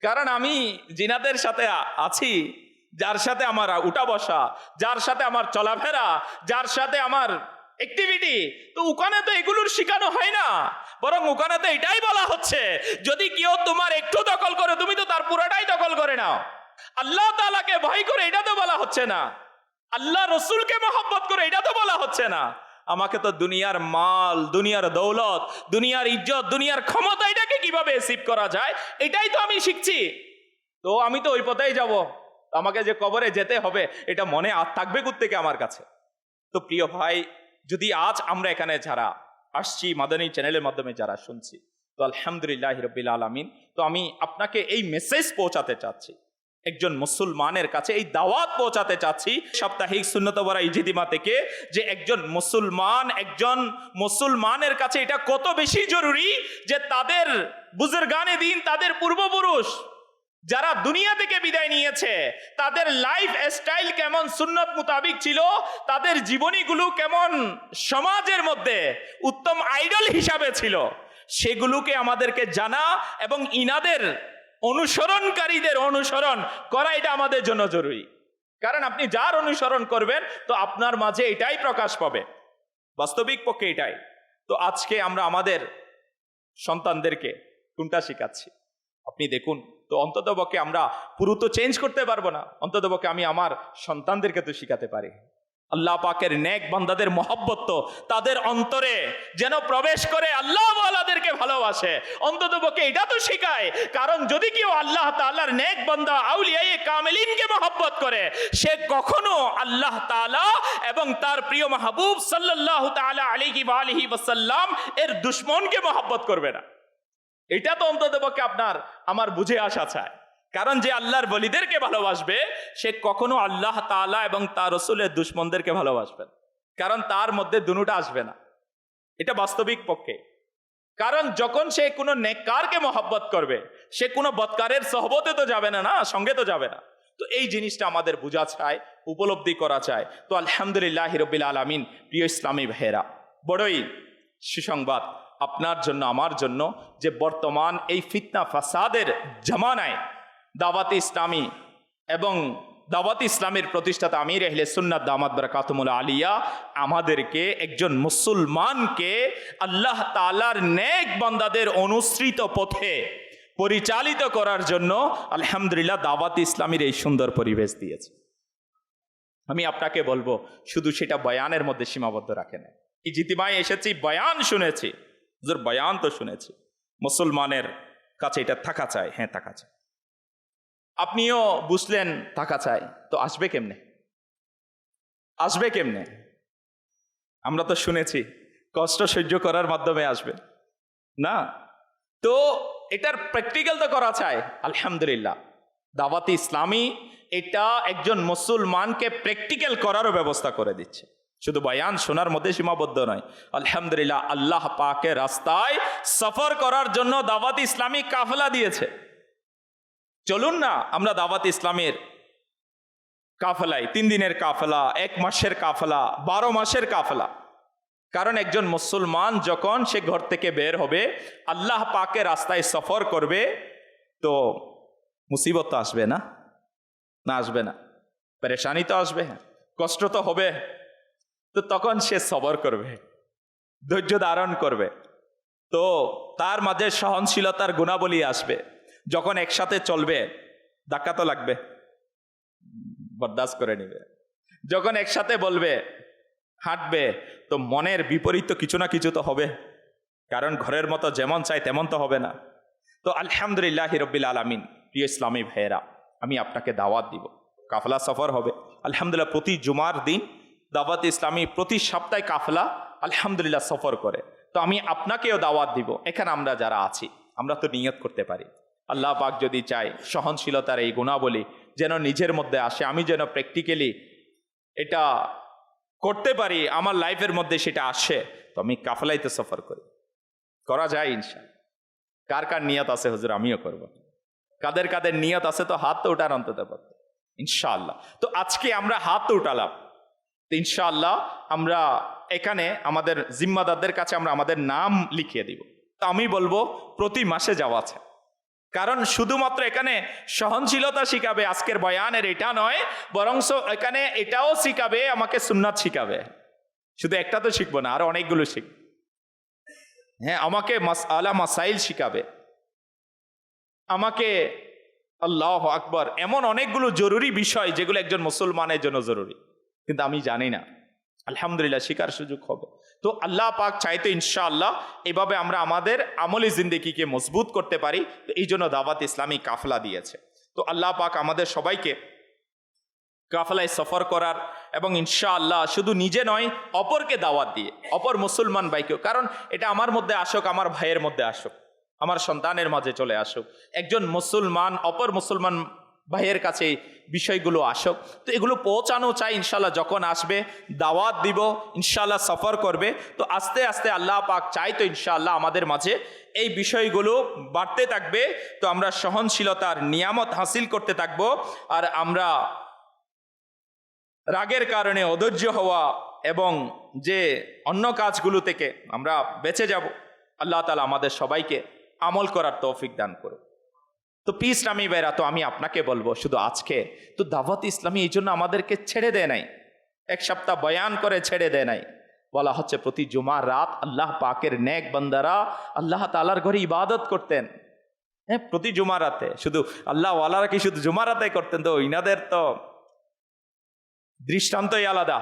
কারণ আমি জিনাদের সাথে আছি, যার সাথে আমার উঠা বসা, যার সাথে আমার চলাফেরা, যার সাথে আমার অ্যাক্টিভিটি, তো ওখানে তো এগুলোর শিখানো হয় না, বরং ওখানে তো এটাই বলা হচ্ছে যদি কেউ তোমার একটু দখল করে তুমি তো তার পুরোটাই দখল করে নাও। আল্লাহ তাআলাকে ভয় করে এটা তো বলা হচ্ছে না, আল্লাহ রসুলকে মহব্বত করে এটা তো বলা হচ্ছে না। আমাকে তো দুনিয়ার মাল, দুনিয়ার দৌলত, দুনিয়ার ইজ্জত, দুনিয়ার ক্ষমতা, এটাকে কিভাবে অ্যাচিভ করা যায় এটাই তো আমি শিখছি। তো আমি তো ওই পথেই যাব, আমাকে যে কবরে যেতে হবে এটা মনে থাকবে কোত্থেকে আমার কাছে? তো প্রিয় ভাই, যদি আজ আমরা এখানে যারা আসছি, মাদানী চ্যানেলের মাধ্যমে যারা শুনছি, তো আলহামদুলিল্লাহ রাব্বিল আলামিন, তো আমি আপনাকে এই মেসেজ পৌঁছাতে চাচ্ছি, একজন মুসলমানের কাছে এই দাওয়াত পৌঁছাতে চাচ্ছি সাপ্তাহিক সুন্নত ওয়ারা ইজতিমা থেকে, যে একজন মুসলমানের কাছে এটা কত বেশি জরুরি যে তাদের বুজুর্গানে দিন, তাদের পূর্বপুরুষ যারা দুনিয়া থেকে বিদায় নিয়েছে, তাদের লাইফ স্টাইল কেমন সুন্নত মোতাবিক ছিল, তাদের জীবনীগুলো কেমন সমাজের মধ্যে উত্তম আইডল হিসাবে ছিল, সেগুলোকে আমাদেরকে জানা এবং ইনাদের অনুসরণকারীদের অনুসরণ করা, এটা আমাদের জন্য জরুরি। কারণ আপনি যার অনুসরণ করবেন তো আপনার মাঝে এটাই প্রকাশ পাবে, বাস্তবিক পক্ষে এটাই। তো আজকে আমরা আমাদের সন্তানদেরকে কোনটা শিখাচ্ছি আপনি দেখুন। তো অন্ততপক্ষে আমরা পুরো তো চেঞ্জ করতে পারবো না, অন্ততপক্ষে আমি আমার সন্তানদেরকে তো শিখাতে পারি আল্লাহ পাকের নেক বান্দাদের মহব্বত তো তাদের অন্তরে যেন প্রবেশ করে, আল্লাহ ওয়ালাদেরকে ভালোবাসে, অন্ততপক্ষে এটা তো শিখায়। কারণ যদি কেউ আল্লাহ তাআলার নেক বান্দা আউলিয়ায়ে কামিলিনকে মহব্বত করে, সে কখনো আল্লাহ তাআলা এবং তার প্রিয় মাহবুব সাল্লাল্লাহু তাআলা আলাইহি ওয়া আলিহি ওয়াসাল্লাম এর দুশমনকে মহব্বত করবে না। এটা তো অন্ততপক্ষে আপনার আমার বুঝে আসা চায়। কারণ যে আল্লাহর ওলিদেরকে ভালোবাসবে সে কখনো আল্লাহ তাআলা এবং তার রাসূলের দুশমনদেরকে ভালোবাসবেন, কারণ তার মধ্যে দুটোটা আসবে না, এটা বাস্তবিক পক্ষে। কারণ যখন সে কোনো নেককারকে মহব্বত করবে, সে কোনো বদকারের সোহবতে তো যাবে না, সঙ্গে তো যাবে না। তো এই জিনিসটা আমাদের বোঝা চায়, উপলব্ধি করা চায়। তো আলহামদুলিল্লাহ রাব্বিল আলামিন, প্রিয় ইসলামী ভাইয়েরা, বড়ই সুসংবাদ আপনার জন্য, আমার জন্য, যে বর্তমান এই ফিতনা ফাসাদের জামানায় দাওয়াতে ইসলামী এবং দাওয়াতে ইসলামের প্রতিষ্ঠাতা আমির আহলে সুন্নাত দামাত বারাকাতুহুল আলিয়া আমাদেরকে, একজন মুসলমানকে আল্লাহ তাআলার নেক বান্দাদের অনুসৃত পথে পরিচালিত করার জন্য আলহামদুলিল্লাহ দাওয়াতে ইসলামীর এই সুন্দর পরিবেশ দিয়েছে। আমি আপনাকে বলবো, শুধু সেটা বয়ানের মধ্যে সীমাবদ্ধ রাখে না। এই জিতিমায় এসেছি, বয়ান শুনেছি, হুজুর বয়ান তো শুনেছি, মুসলমানের কাছে এটা থাকা চাই। হ্যাঁ, থাকা চাই। আপনিও বুঝলেন থাকা চাই, তো আসবে কেমনে? আসবে কেমনে? আমরা তো শুনেছি কষ্ট সহ্য করার মাধ্যমে আসবে না, তো এটার প্র্যাকটিক্যাল তো করা চাই। আলহামদুলিল্লাহ দাওয়াতে ইসলামী এটা একজন মুসলমানকে প্র্যাকটিক্যাল করারও ব্যবস্থা করে দিচ্ছে, শুধু বয়ান শোনার মধ্যে সীমাবদ্ধ নয়। আলহামদুলিল্লাহ আল্লাহ পাকের রাস্তায় সফর করার জন্য দাওয়াতে ইসলামী কাফেলা দিয়েছে। চলুন না আমরা দাওয়াতে ইসলামের কাফেলায়, 3 দিনের কাফেলা, 1 মাসের কাফেলা, 12 মাসের কাফেলা। কারণ একজন মুসলমান যখন সে ঘর থেকে বের হবে, আল্লাহ পাকের রাস্তায় সফর করবে, তো মুসিবত তো আসবে না? না আসবে না? পেরেশানি তো আসবে, কষ্ট তো হবে। তো তখন সে সবর করবে, ধৈর্য ধারণ করবে, তো তার মাঝে সহনশীলতার গুণাবলী আসবে। যখন একসাথে চলবে, ধাক্কা তো লাগবে, বরদাস্ত করে নিবে। যখন একসাথে বলবে, হাঁটবে, তো মনের বিপরীত তো কিছু না কিছু তো হবে, কারণ ঘরের মতো যেমন চাই তেমন তো হবে না। তো আলহামদুলিল্লাহ রাব্বিল আলামিন, প্রিয় ইসলামী ভাইয়েরা, আমি আপনাকে দাওয়াত দিব, কাফেলা সফর হবে আলহামদুলিল্লাহ। প্রতি জুমার দিন দাওয়াতে ইসলামী প্রতি সপ্তাহে কাফেলা আলহামদুলিল্লাহ সফর করে। তো আমি আপনাকেও দাওয়াত দিব, এখানে আমরা যারা আছি আমরা তো নিয়ত করতে পারি, আল্লাহ পাক যদি চাই সহনশীলতার এই গুণাবলী যেন নিজের মধ্যে আসে, আমি যেন প্র্যাকটিক্যালি এটা করতে পারি, আমার লাইফের মধ্যে সেটা আসে, তো আমি কাফেলাইতে সফর করি। করা যায় ইনশাআল্লাহ। কার কার নিয়ত আছে হুজুর আমিও করব? কাদের কাদের নিয়ত আছে তো হাত তো উঠান অন্তত ইনশাআল্লাহ। তো আজকে আমরা হাত তো উঠালাম, তো ইনশাআল্লাহ আমরা এখানে আমাদের জিম্মাদারদের কাছে আমরা আমাদের নাম লিখিয়ে দিব। তো আমি বলবো প্রতি মাসে যাওয়া আছে, কারণ শুধুমাত্র এখানে সহনশীলতা শিখাবে আজকের বয়ানের এটা নয়, বরং এখানে এটাও শিখাবে, আমাকে সুন্নাত শিখাবে। শুধু একটা তো শিখবো না, আরো অনেকগুলো শিখব। হ্যাঁ, আমাকে মাসআলা মাসাইল শিখাবে, আমাকে আল্লাহু আকবার এমন অনেকগুলো জরুরি বিষয় যেগুলো একজন মুসলমানের জন্য জরুরি, কিন্তু আমি জানি না। আলহামদুলিল্লাহ শিকার সুযোগ হবে। তো আল্লাহ পাক চাইতো ইনশাআল্লাহ এভাবে আমরা আমাদের আমলি জিন্দেগিকে মজবুত করতে পারি। তো এই জন্য দাওয়াত ইসলামী কাফেলা দিয়েছে। তো আল্লাহ পাক আমাদের সবাইকে কাফেলায় সফর করার এবং ইনশাআল্লাহ শুধু নিজে নয় অপরকে দাওয়াত দিয়ে, অপর মুসলমান ভাইকেও, কারণ এটা আমার মধ্যে আসুক, আমার ভাইয়ের মধ্যে আসুক, আমার সন্তানের মাঝে চলে আসুক, একজন মুসলমান অপর মুসলমান ভাইয়ের কাছে বিষয়গুলো আসুক। তো এগুলো পৌঁছানো চাই ইনশাআল্লাহ। যখন আসবে দাওয়াত দিব, ইনশাআল্লাহ সফর করবে, তো আস্তে আস্তে আল্লাহ পাক চাই তো ইনশাআল্লাহ আমাদের মাঝে এই বিষয়গুলো বাড়তে থাকবে। তো আমরা সহনশীলতার নিয়ামত হাসিল করতে থাকব, আর আমরা রাগের কারণে অধৈর্য হওয়া এবং যে অন্য কাজগুলো থেকে আমরা বেঁচে যাব। আল্লাহ তাআলা আমাদের সবাইকে আমল করার তৌফিক দান করুন। তো পিস ইসলামী ভাইরা, তো আমি আপনাকে বলবো শুধু আজকে তো দাওয়াত ইসলামী এই জন্য আমাদেরকে ছেড়ে দেয় নাই, 1 সপ্তাহ বয়ান করে ছেড়ে দেয় নাই। বলা হচ্ছে প্রতি জুমার রাত আল্লাহ পাকের নেক বান্দারা আল্লাহ তাআলার ঘরে ইবাদত করতেন। হ্যাঁ, প্রতি জুমার রাতে। শুধু আল্লাহ ওয়ালারা কি শুধু জুমার রাতে করতেন? তো ইনাদের তো দৃষ্টান্তই আলাদা।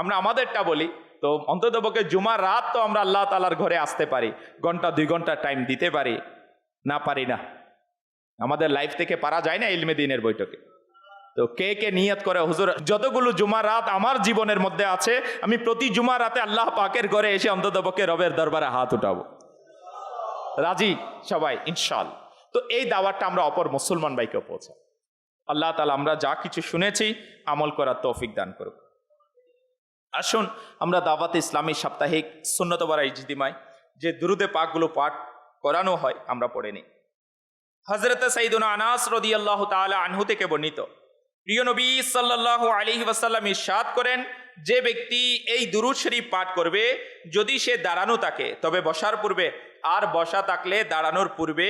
আমরা আমাদেরটা বলি, তো অন্ততপক্ষে জুমার রাত তো আমরা আল্লাহ তাআলার ঘরে আসতে পারি, ঘন্টা 2 ঘন্টা টাইম দিতে পারি না? পারি না? আমাদের লাইফ থেকে পারা যায় না ইলমে দ্বীনের বৈঠকে? তো কে কে নিয়ত করে হুজুর যতগুলো জুমার রাত আমার জীবনের মধ্যে আছে আমি প্রতি জুমার রাতে আল্লাহ পাকের ঘরে এসে অন্ততপক্ষে রবের দরবারে হাত উঠাবো? রাজি সবাই ইনশাআল্লাহ। তো এই দাওয়াতটা আমরা অপর মুসলমান ভাইকে পৌঁছাই। আল্লাহ তাআলা আমরা যা কিছু শুনেছি আমল করার তৌফিক দান করুক। আসুন আমরা দাওয়াতে ইসলামী সাপ্তাহিক সুন্নত বারা ইজতিমায় যে দুরুদে পাকগুলো পাঠ করানো হয় আমরা পড়ে নিই। হযরত সাইয়্যিদুনা আনাস রাদিয়াল্লাহু তাআলা আনহু থেকে বর্ণিত, প্রিয় নবী সাল্লাল্লাহু আলাইহি ওয়াসাল্লাম ইরশাদ করেন, যে ব্যক্তি এই দুরূদ শরীফ পাঠ করবে, যদি সে দাঁড়ানো থাকে তবে বসার পূর্বে, আর বসা থাকলে দাঁড়ানোর পূর্বে,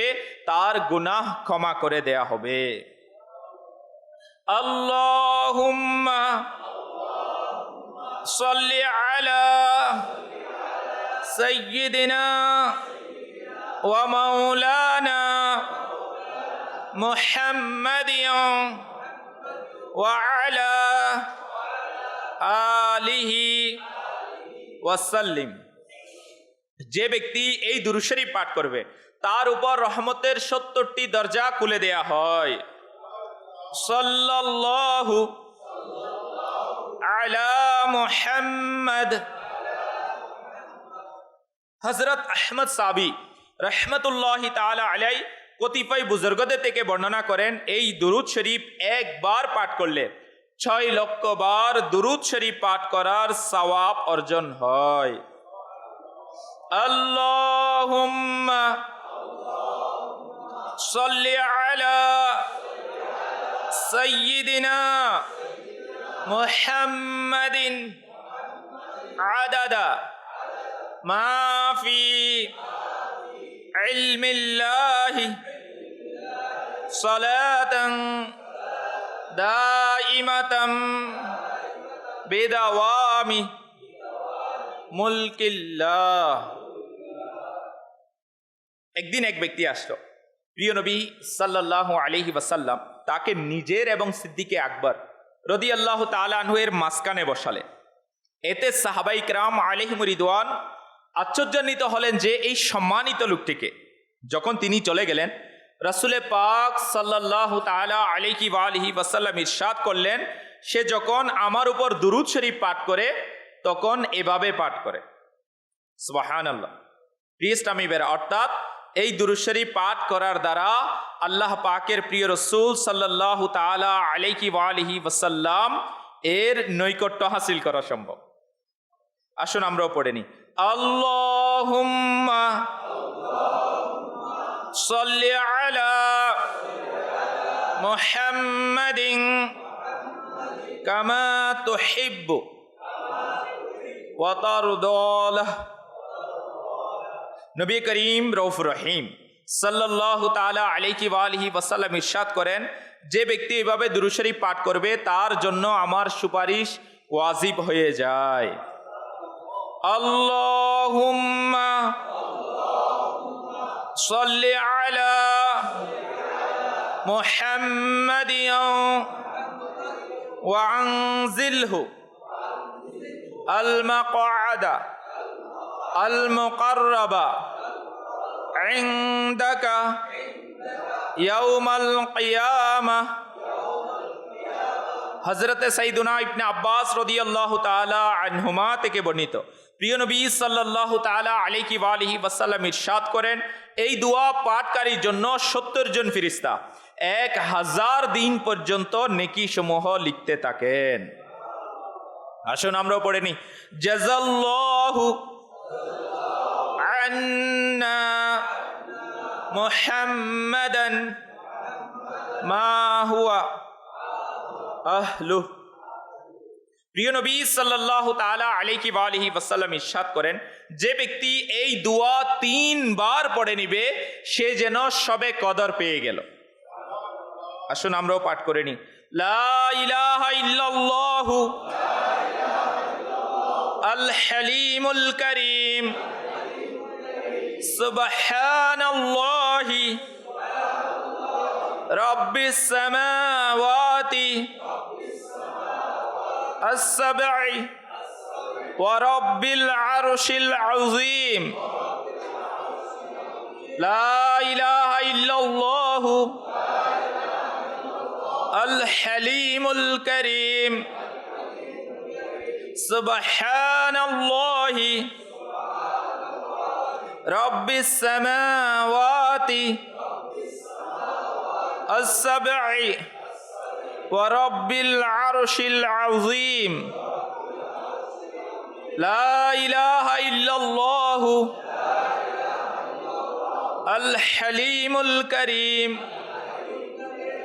তার গুনাহ ক্ষমা করে দেয়া হবে। আল্লাহুম্মা সাল্লি আলা সাইয়্যিদিনা ওয়া মাওলানা মুহাম্মাদিন ওয়া আলা আলিহি ওয়াসাল্লিম। যে ব্যক্তি এই দুরূদ শরীফ পাঠ করবে, তার উপর রহমতের ৭০টি দরজা খুলে দেয়া হয়। সাল্লাল্লাহু আলা মুহাম্মদ। হযরত আহমদ সাবি রাহমাতুল্লাহি তাআলা আলাইহি কতিপয় বুজুর্গদের থেকে বর্ণনা করেন, এই দুরূদ শরীফ একবার পাঠ করলে ৬ লক্ষ বার দুরূদ শরীফ পাঠ করার সওয়াব অর্জন হয়। আল্লাহুম্মা সাল্লি আলা সাইয়্যিদিনা মুহাম্মাদিন আদাদা মা ফি ইলমিল্লাহি সালাতান দাইমাতাম বিদাওয়ামি মুলকিল্লাহ। একদিন এক ব্যক্তি আসলো, প্রিয় নবী সাল্লাল্লাহু আলাইহি ওয়াসাল্লাম তাকে নিজের এবং সিদ্দিকে আকবর রাদিয়াল্লাহু তাআলা আনহু এর মাঝখানে বসালেন। এতে সাহাবায়ে কিরাম আলাইহিমুর রিদওয়ান আশ্চর্যান্বিত হলেন যে এই সম্মানিত লোকটিকে। যখন তিনি চলে গেলেন, রাসূলে পাক সাল্লাল্লাহু তাআলা আলাইহি ওয়া আলিহি ওয়াসাল্লাম ইরশাদ করলেন, সে যখন আমার উপর দুরূদ শরীফ পাঠ করে তখন এভাবে পাঠ করে। সুবহানাল্লাহ। প্রিয় ইসলামী ভাইরা, অর্থাৎ এই দুরূদ শরীফ পাঠ করার দ্বারা আল্লাহ পাকের প্রিয় রাসূল সাল্লাল্লাহু তাআলা আলাইহি ওয়া আলিহি ওয়াসাল্লাম এর নৈকট্য হাসিল করা সম্ভব। আসুন আমরাও পড়ে নিই। আল্লাহুম্মা সাল্লি আলা মুহাম্মাদিন কামা তুহিব্বু ওয়া তারদা। নবী করিম রউফুর রহিম সাল্লাল্লাহু তাআলা আলাইহি ওয়া আলিহি ওয়াসাল্লাম ইরশাদ করেন, যে ব্যক্তি এভাবে দুরূদ শরীফ পাঠ করবে তার জন্য আমার সুপারিশ ওয়াজিব হয়ে যায়। আল্লাহুম্মা সাল্লি আলা মুহাম্মাদিন ওয়া আনজিলহু আল মাকআদা আল মুকাররাবা ইনদাকা ইয়াউমাল কিয়ামাহ। হযরতে সাইয়্যিদুনা ইবনে আব্বাস রাদিয়াল্লাহু তাআলা আনহুমা থেকে বর্ণিত, প্রিয় নবী সাল্লাল্লাহু তাআলা আলাইহি ওয়া আলিহি ওয়াসাল্লাম ইরশাদ করেন, এই দোয়া পাঠকারীর জন্য ৭০ জন ফেরেশতা ১০০০ দিন পর্যন্ত নেকি সমূহ লিখতে থাকেন। আসুন আমরাও পড়ে নিই। জাযাল্লাহু আন্না মুহাম্মাদান মা হুয়া আহলু। প্রিয় নবী সাল্লাল্লাহু তাআলা আলাইহি ওয়া আলিহি ওয়াসাল্লাম ইরশাদ করেন, যে ব্যক্তি এই দোয়া ৩ বার পড়ে নিবে সে যেন সবে কদর পেয়ে গেল। আসুন আমরাও পাঠ করে নিই। লা ইলাহা ইল্লাল্লাহু আল হালিমুল কারীম সুবহানাল্লাহি রাব্বিস সামাওয়াতি السبع ورب العرش العظيم لا إله إلا الله الحليم الكريم سبحان الله رب السماوات السبع ورب العرش العظيم لا إله إلا الله الحليم الكريم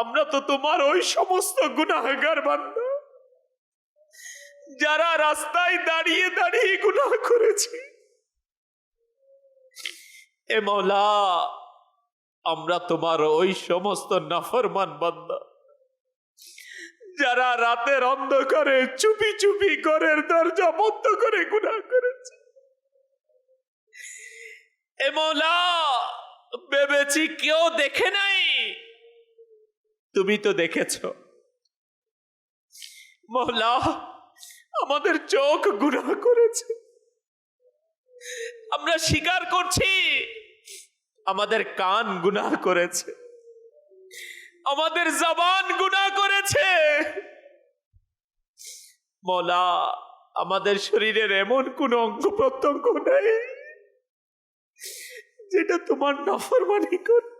আমরা তো তোমার ওই সমস্ত গুনাহগার বান্দা যারা রাস্তায় দাঁড়িয়ে দাঁড়িয়ে গুনাহ করেছি। এ মওলা, আমরা তোমার ওই সমস্ত নাফরমান বান্দা যারা রাতের অন্ধকারে চুপি চুপি ঘরের দরজা বন্ধ করে গুনাহ করেছে। এ মওলা, ভেবেছি কেউ দেখে নাই, তুমি তো দেখেছো। মওলা, আমাদের চোখ গুনাহ করেছে, আমরা স্বীকার করছি। আমাদের কান গুনাহ করেছে, আমাদের জবান গুনাহ করেছে। মওলা, আমাদের শরীরের এমন কোন অঙ্গ প্রত্যঙ্গ নেই যেটা তোমার নাফরমানি করে।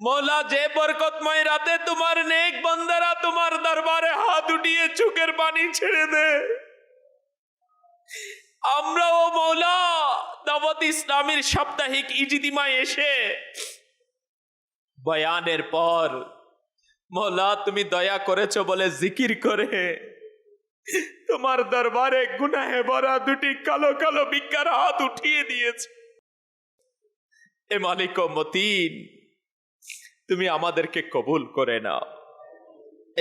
মওলা, যে বরকতময় রাতে তোমার নেক বান্দারা তোমার দরবারে হাত উঠিয়ে চোখের পানি ছেড়ে দে, আমরাও মওলা দাওয়াত ইসলামের সাপ্তাহিক ইজতিমায় এসে বয়ানের পর মওলা তুমি দয়া করেছো বলে জিকির করে তোমার দরবারে গুনাহে ভরা দুটি কালো কালো বিকার হাত উঠিয়ে দিয়েছে। এ মালিক মতিন, তুমি আমাদেরকে কবুল করে নাও।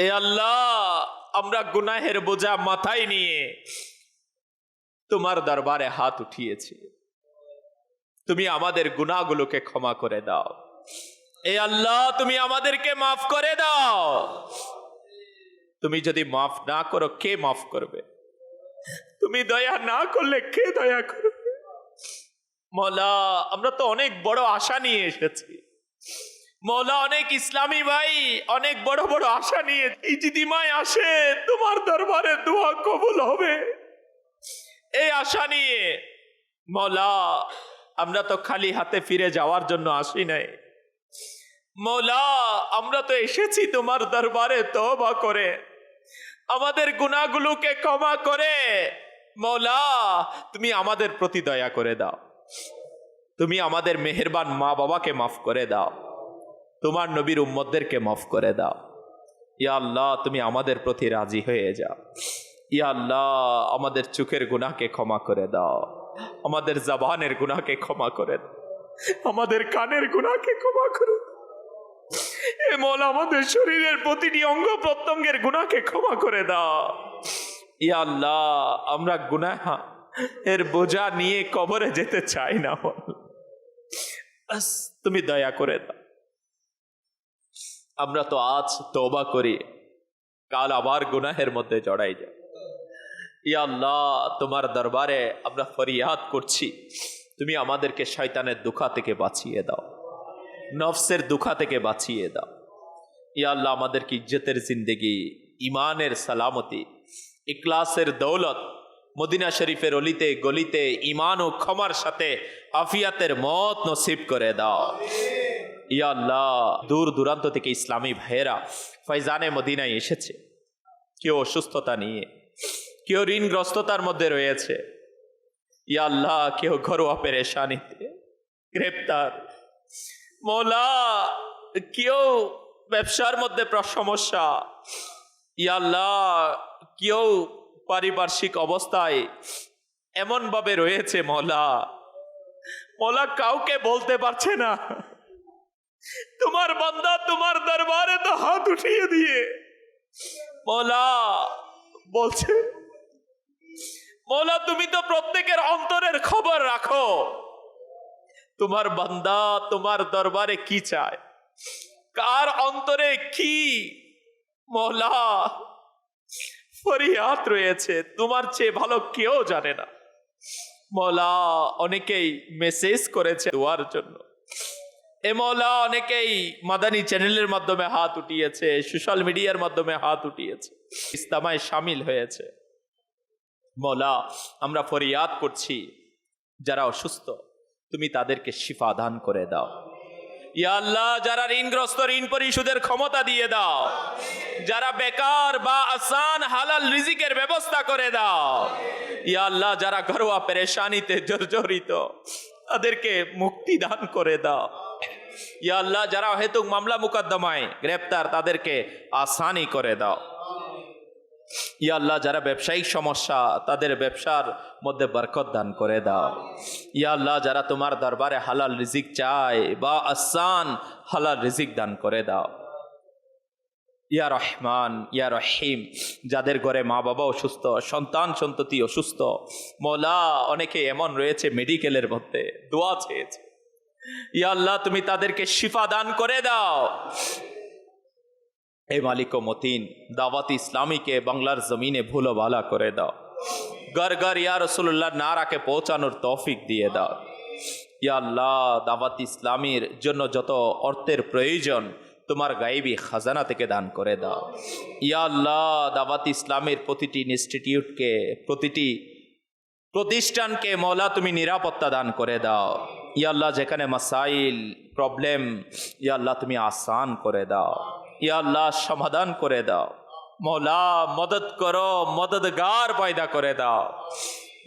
এ আল্লাহ, আমরা গুনাহের বোঝা মাথায় নিয়ে তোমার দরবারে হাত উঠিয়েছি, তুমি আমাদের গুনাহগুলোকে ক্ষমা করে দাও। এ আল্লাহ, তুমি আমাদেরকে মাফ করে দাও। তুমি যদি মাফ না করো কে মাফ করবে? তুমি দয়া না করলে কে দয়া করবে? মওলা, আমরা তো অনেক বড় আশা নিয়ে এসেছি। মওলা, অনেক ইসলামী ভাই অনেক বড় বড় আশা নিয়ে ইজতিমায় আসে, তোমার দরবারে দোয়া কবুল হবে এই আশা নিয়ে। মওলা, আমরা তো খালি হাতে ফিরে যাওয়ার জন্য আসি নাই। মওলা, আমরা তো এসেছি তোমার দরবারে তওবা করে, আমাদের গুনাহগুলোকে ক্ষমা করে। মওলা, তুমি আমাদের প্রতি দয়া করে দাও, তুমি আমাদের মেহেরবান মা বাবাকে মাফ করে দাও, তোমার নবীর উম্মতদেরকে মাফ করে দাও। ইয়া আল্লাহ, তুমি আমাদের প্রতি রাজি হয়ে যাও। ইয়া আল্লাহ, আমাদের চোখের গুনাহকে ক্ষমা করে দাও, আমাদের জবানের গুনাহকে ক্ষমা করে দাও, আমাদের কানের গুনাহকে ক্ষমা করে দাও। এ মওলা, আমাদের শরীরের প্রতিটি অঙ্গ প্রত্যঙ্গের গুনাহকে ক্ষমা করে দাও। ইয়া আল্লাহ, আমরা গুনাহ এর বোঝা নিয়ে কবরে যেতে চাই না, বাস তুমি দয়া করে দাও। আমরা তো আজ তওবা করি, কাল আবার গুনাহের মধ্যে জড়াই যাই। ইয়া আল্লাহ, তোমার দরবারে আমরা ফরিয়াদ করছি, তুমি আমাদেরকে শয়তানের দুখা থেকে বাঁচিয়ে দাও, নফসের দুখা থেকে বাঁচিয়ে দাও। ইয়া আল্লাহ, আমাদেরকে ইজ্জতের জিন্দেগি, ইমানের সালামতি, ইখলাসের দৌলত, মদিনা শরীফের অলিতে গলিতে ইমান ও ক্ষমার সাথে আফিয়াতের মত নসিব করে দাও। ইয়া আল্লাহ, দূর দূরান্ত থেকে ইসলামী ভাইয়েরা ফয়জানে মদিনায় এসেছে, কেউ অসুস্থতা নিয়ে, কেউ ঋণগ্রস্ততার মধ্যে রয়েছে। ইয়া আল্লাহ, কেউ ঘরোয়া পেরেশানিতে গ্রেপ্তার। মওলা, কেউ ব্যবসার মধ্যে সমস্যা। ইয়া আল্লাহ, কেউ পারিপার্শ্বিক অবস্থায় এমন ভাবে রয়েছে মওলা, কাউকে বলতে পারছে না। তোমার বান্দা তোমার দরবারে তো হাত উঠিয়ে দিয়ে মওলা বলছে, মওলা তুমি তো প্রত্যেকের অন্তরের খবর রাখো। তোমার বান্দা তোমার দরবারে কি চায়, কার অন্তরে কি মওলা ফরিয়াদ রয়েছে, তোমার চেয়ে ভালো কেউ জানে না। মওলা, অনেকেই মেসেজ করেছে দোয়ার জন্য। এ মওলা, অনেকেই মাদানী চ্যানেলের মাধ্যমে হাত উঠিয়েছে, সোশ্যাল মিডিয়ার মাধ্যমে হাত উঠিয়েছে, ইস্তেমায় শামিল হয়েছে। মওলা, আমরা ফরিয়াদ করছি, যারা অসুস্থ তুমি তাদেরকে শিফা দান করে দাও। ইয়া আল্লাহ, যারা ঋণগ্রস্ত ঋণ পরিশোধের ক্ষমতা দিয়ে দাও, যারা বেকার বা আসান হালাল রিজিকের ব্যবস্থা করে দাও। ইয়া আল্লাহ, যারা ঘরোয়া পেরেশানিতে জর্জরিত তাদেরকে মুক্তি দান করে দাও। ইয়া আল্লাহ যারা হেতুক মামলা মুকদ্দমায় গ্রেপ্তার তাদেরকে আসানি করে দাও। ইয়া আল্লাহ যারা ব্যবসায়িক সমস্যা তাদের ব্যবসার মধ্যে বরকত দান করে দাও। ইয়া আল্লাহ যারা তোমার দরবারে হালাল রিজিক চায় বা আসান হালাল রিজিক দান করে দাও। ইয়া রহমান ইয়া রহিম, যাদের ঘরে মা বাবা অসুস্থ, সন্তান সন্ততি অসুস্থ, মৌলা অনেকে এমন রয়েছে মেডিকেলের মধ্যে দোয়া চেয়েছে, ইয়া আল্লাহ তুমি তাদেরকে শিফা দান করে দাও। হে মালিক মতিন, দাওয়াত ইসলামীকে বাংলার জমিনে ভুলো ভালা করে দাও। ঘর ঘর ইয়া রাসূলুল্লাহ নারাকে পৌঁছানোর তৌফিক দিয়ে দাও। ইয়া আল্লাহ দাওয়াত ইসলামীর জন্য যত অর্থের প্রয়োজন তোমার গায়েবী খাজানা থেকে দান করে দাও। ইয়া আল্লাহ দাওয়াত ইসলামের প্রতিটি ইনস্টিটিউটকে, প্রতিটি প্রতিষ্ঠানকে মৌলা তুমি নিরাপত্তা দান করে দাও। ইয়া আল্লাহ যেখানে মাসাইল প্রবলেম, ইয়া আল্লাহ তুমি আসান করে দাও। ইয়া আল্লাহ সমাধান করে দাও। মৌলা মদত করো, মদদগার পয়দা করে দাও।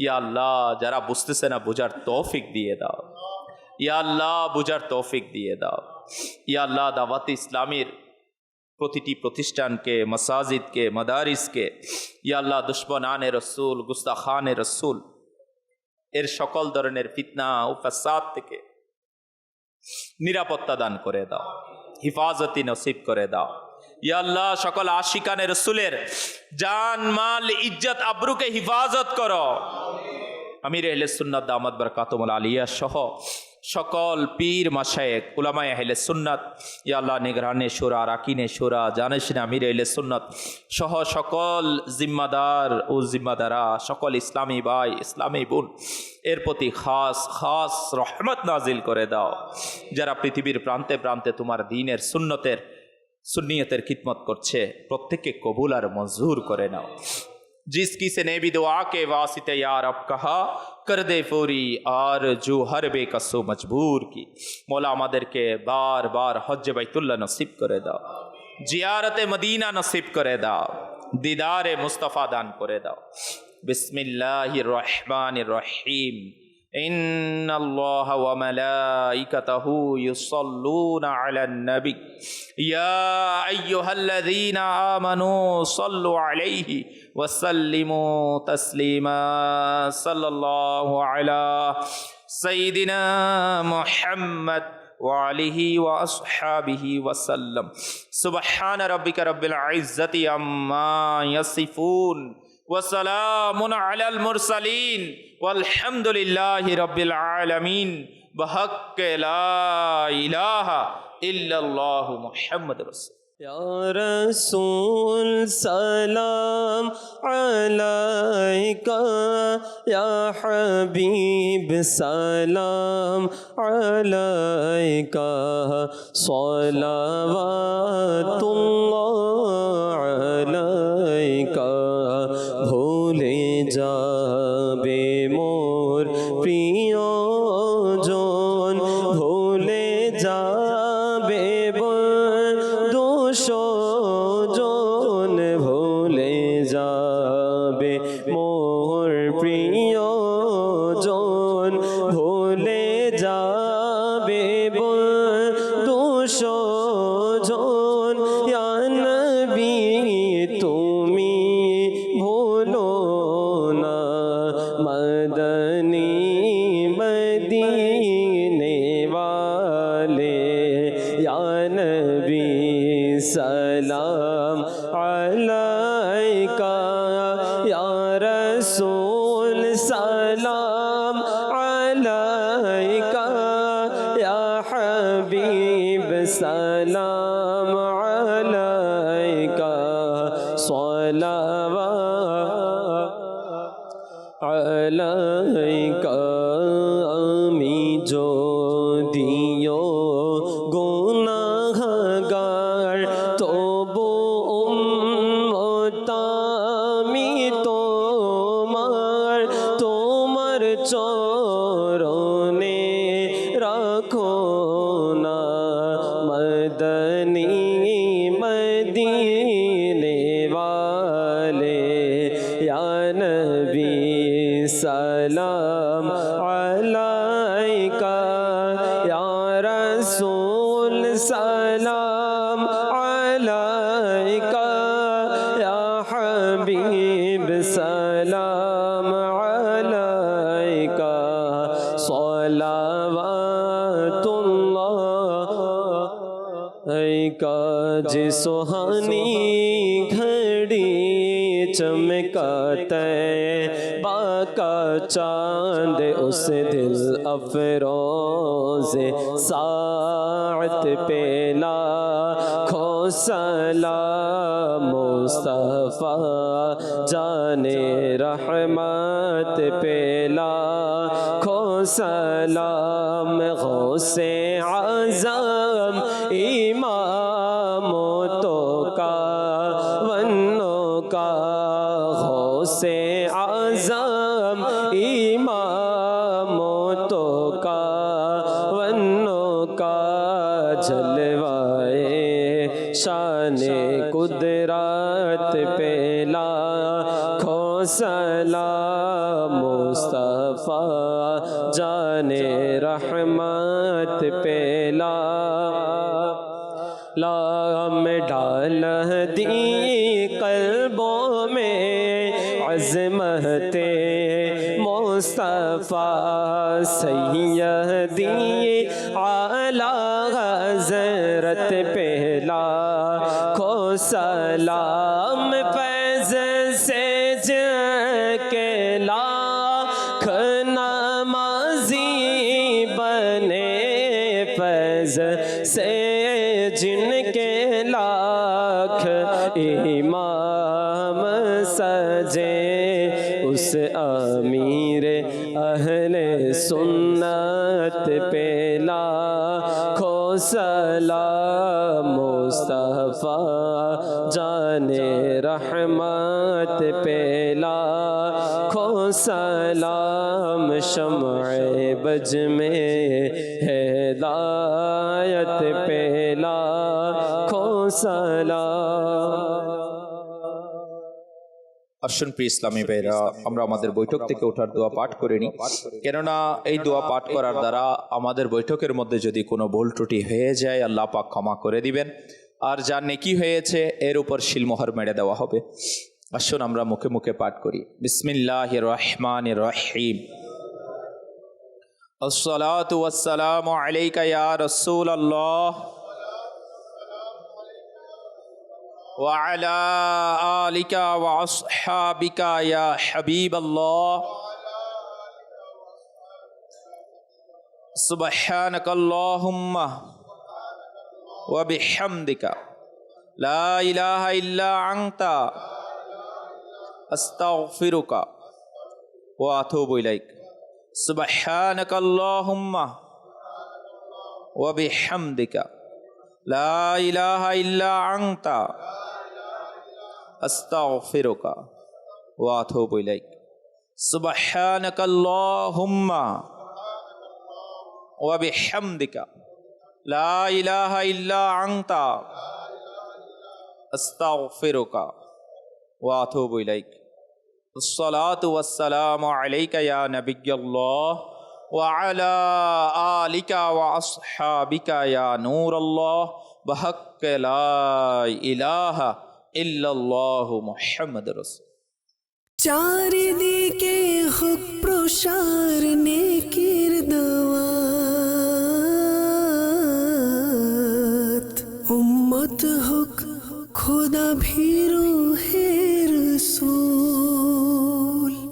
ইয়া আল্লাহ যারা বুঝতেছে না বুঝার তৌফিক দিয়ে দাও। ইয়া আল্লাহ বুঝার তৌফিক দিয়ে দাও। ইয়া আল্লাহ দাওয়াত ইসলামীর প্রতিটি প্রতিষ্ঠানকে, মাসাজিদকে, মাদারিসকে ইয়া আল্লাহ দুশমনানে রসুল, গুস্তাখানে রসুল এর সকল ধরনের ফিতনা ও ফাসাদ থেকে নিরাপত্তা দান করে দাও, হিফাজতি নসিব করে দাও। ইয়া আল্লাহ সকল আশিকানে রসুলের জান মাল ইজ্জত আবরুকে হিফাজত করো। আমির আহলে সুন্নাত দামাত বরকাতুহুল আলিয়া সহ সকল পীর মাশায়েখ উলামায়ে আহলে সুন্নাত, ইয়া আল্লাহ নিগরানে শুরা, আরাকিনে শুরা, জানেশিন আমির আহলে সুন্নাত সহ সকল জিম্মাদার ও জিম্মাদারা, সকল ইসলামী ভাই, ইসলামী বোন এর প্রতি খাস খাস রহমত নাজিল করে দাও। যারা পৃথিবীর প্রান্তে প্রান্তে তোমার দ্বীনের সুন্নিয়তের খিদমত করছে প্রত্যেককে কবুল আর মঞ্জুর করে নাও। जिस किसी ने भी दुआ के वास्ते यार अब कहा कर दे पूरी और जो हर बेकसो मजबूर की। मौला আমাদের কে बार बार हज बैतुल्लाह नसीब करे दाओ, जियारत मदीना नसीब करे दाओ, दीदार मुस्तफ़ा दान करे दाओ। बिस्मिल्लाहिर रहमानिर रहीम। إن الله وملائكته يصلون على النبي يا أيها الذين آمنوا صلوا عليه وسلموا تسليما صلى الله على سيدنا محمد وعليه وأصحابه وسلم سبحان ربك رب العزة عما يصفون وسلام على المرسلين والحمد لله رب العالمين بحق لا إله إلا الله محمد رسول या रसूल सलाम अलैका, या हबीब सलाम अलैका, सलावतुल्लाह अलैका। भूले जाबे मोर प्रियজন, भूले जाबे জন, ভুলে যাবে মোর প্রিয়জন, ভুলে যাবে দুশজন। ইয়া নবী তুমি ভুলো না মদনী মদিনে वाले। या नबी सलाम अलैका, या रसूल सलाम अलैका, या हबीब सलाम अलैका, सलावत अलैका। আমি যদিও গুনাহগার তবু উম্মত আমি তোমার, তোমার চরণে রাখো না মদনী মদিনে वाले। या नबी सलाम अलैका, या रसूल सलाम अलैका या हबीब सलाम अलैका का जे सुहानी घड़ी चमकाते बाका चांद उस दिल अफरोज़े साअत पेला खो सलाम मुस्तफ़ा जाने रहमत पेला खो सलाम गौसे आज़म इमामो तो का वन्नो का गौसे आज़म इमामो तो का वन्नो का जलवाए शाने कुदरत पेला खो सलाम मुस्तफ़ा जाने रहमत पेला लाम डाल दी कल्बों में अज़मते मुस्तफ़ा सैयदी आला हज़रत पहला खो सलाम फैज़ से के लाख नमाज़ी बने फैज़ से जिनके लाख इमाम सजे उस अमीर अहले सुन्नत पेला खो सलाम मुस्तफ़ा जाने रहमत पेला खो सलाम शम्अ बज में हिदायत पेला खो सलाम। আসুন প্রিয় ইসলামী ভাইরা, আমরা আমাদের বৈঠক থেকে ওঠার দোয়া পাঠ করে নিই, কেননা এই দোয়া পাঠ করার দ্বারা আমাদের বৈঠকের মধ্যে যদি কোনো ভুল ত্রুটি হয়ে যায় আল্লাহ পাক ক্ষমা করে দিবেন, আর যা নেকি হয়েছে এর উপর শিলমোহর মেরে দেওয়া হবে। আসুন আমরা মুখে মুখে পাঠ করি। বিসমিল্লাহির রহমানির রহিম। আসসালাতু ওয়াসসালামু আলাইকা ইয়া রাসূলুল্লাহ وعلى آلك وأصحابك يا حبيب الله سبحانك اللهم وبحمدك لا إله إلا أنت أستغفرك وأتوب إليك سبحانك اللهم وبحمدك لا إله إلا أنت أستغفرك وأتوب إليك سبحانك اللهم وبحمدك لا إله إلا أنت أستغفرك وأتوب إليك الصلاة والسلام عليك يا نبي الله وعلى آلك وأصحابك يا نور الله بحق لا إله إلا الله محمد رسول। চারিদিকে হোক প্রসার নেকির দাওয়াত, উম্মত হোক খোদা ভীরু হে রাসূল।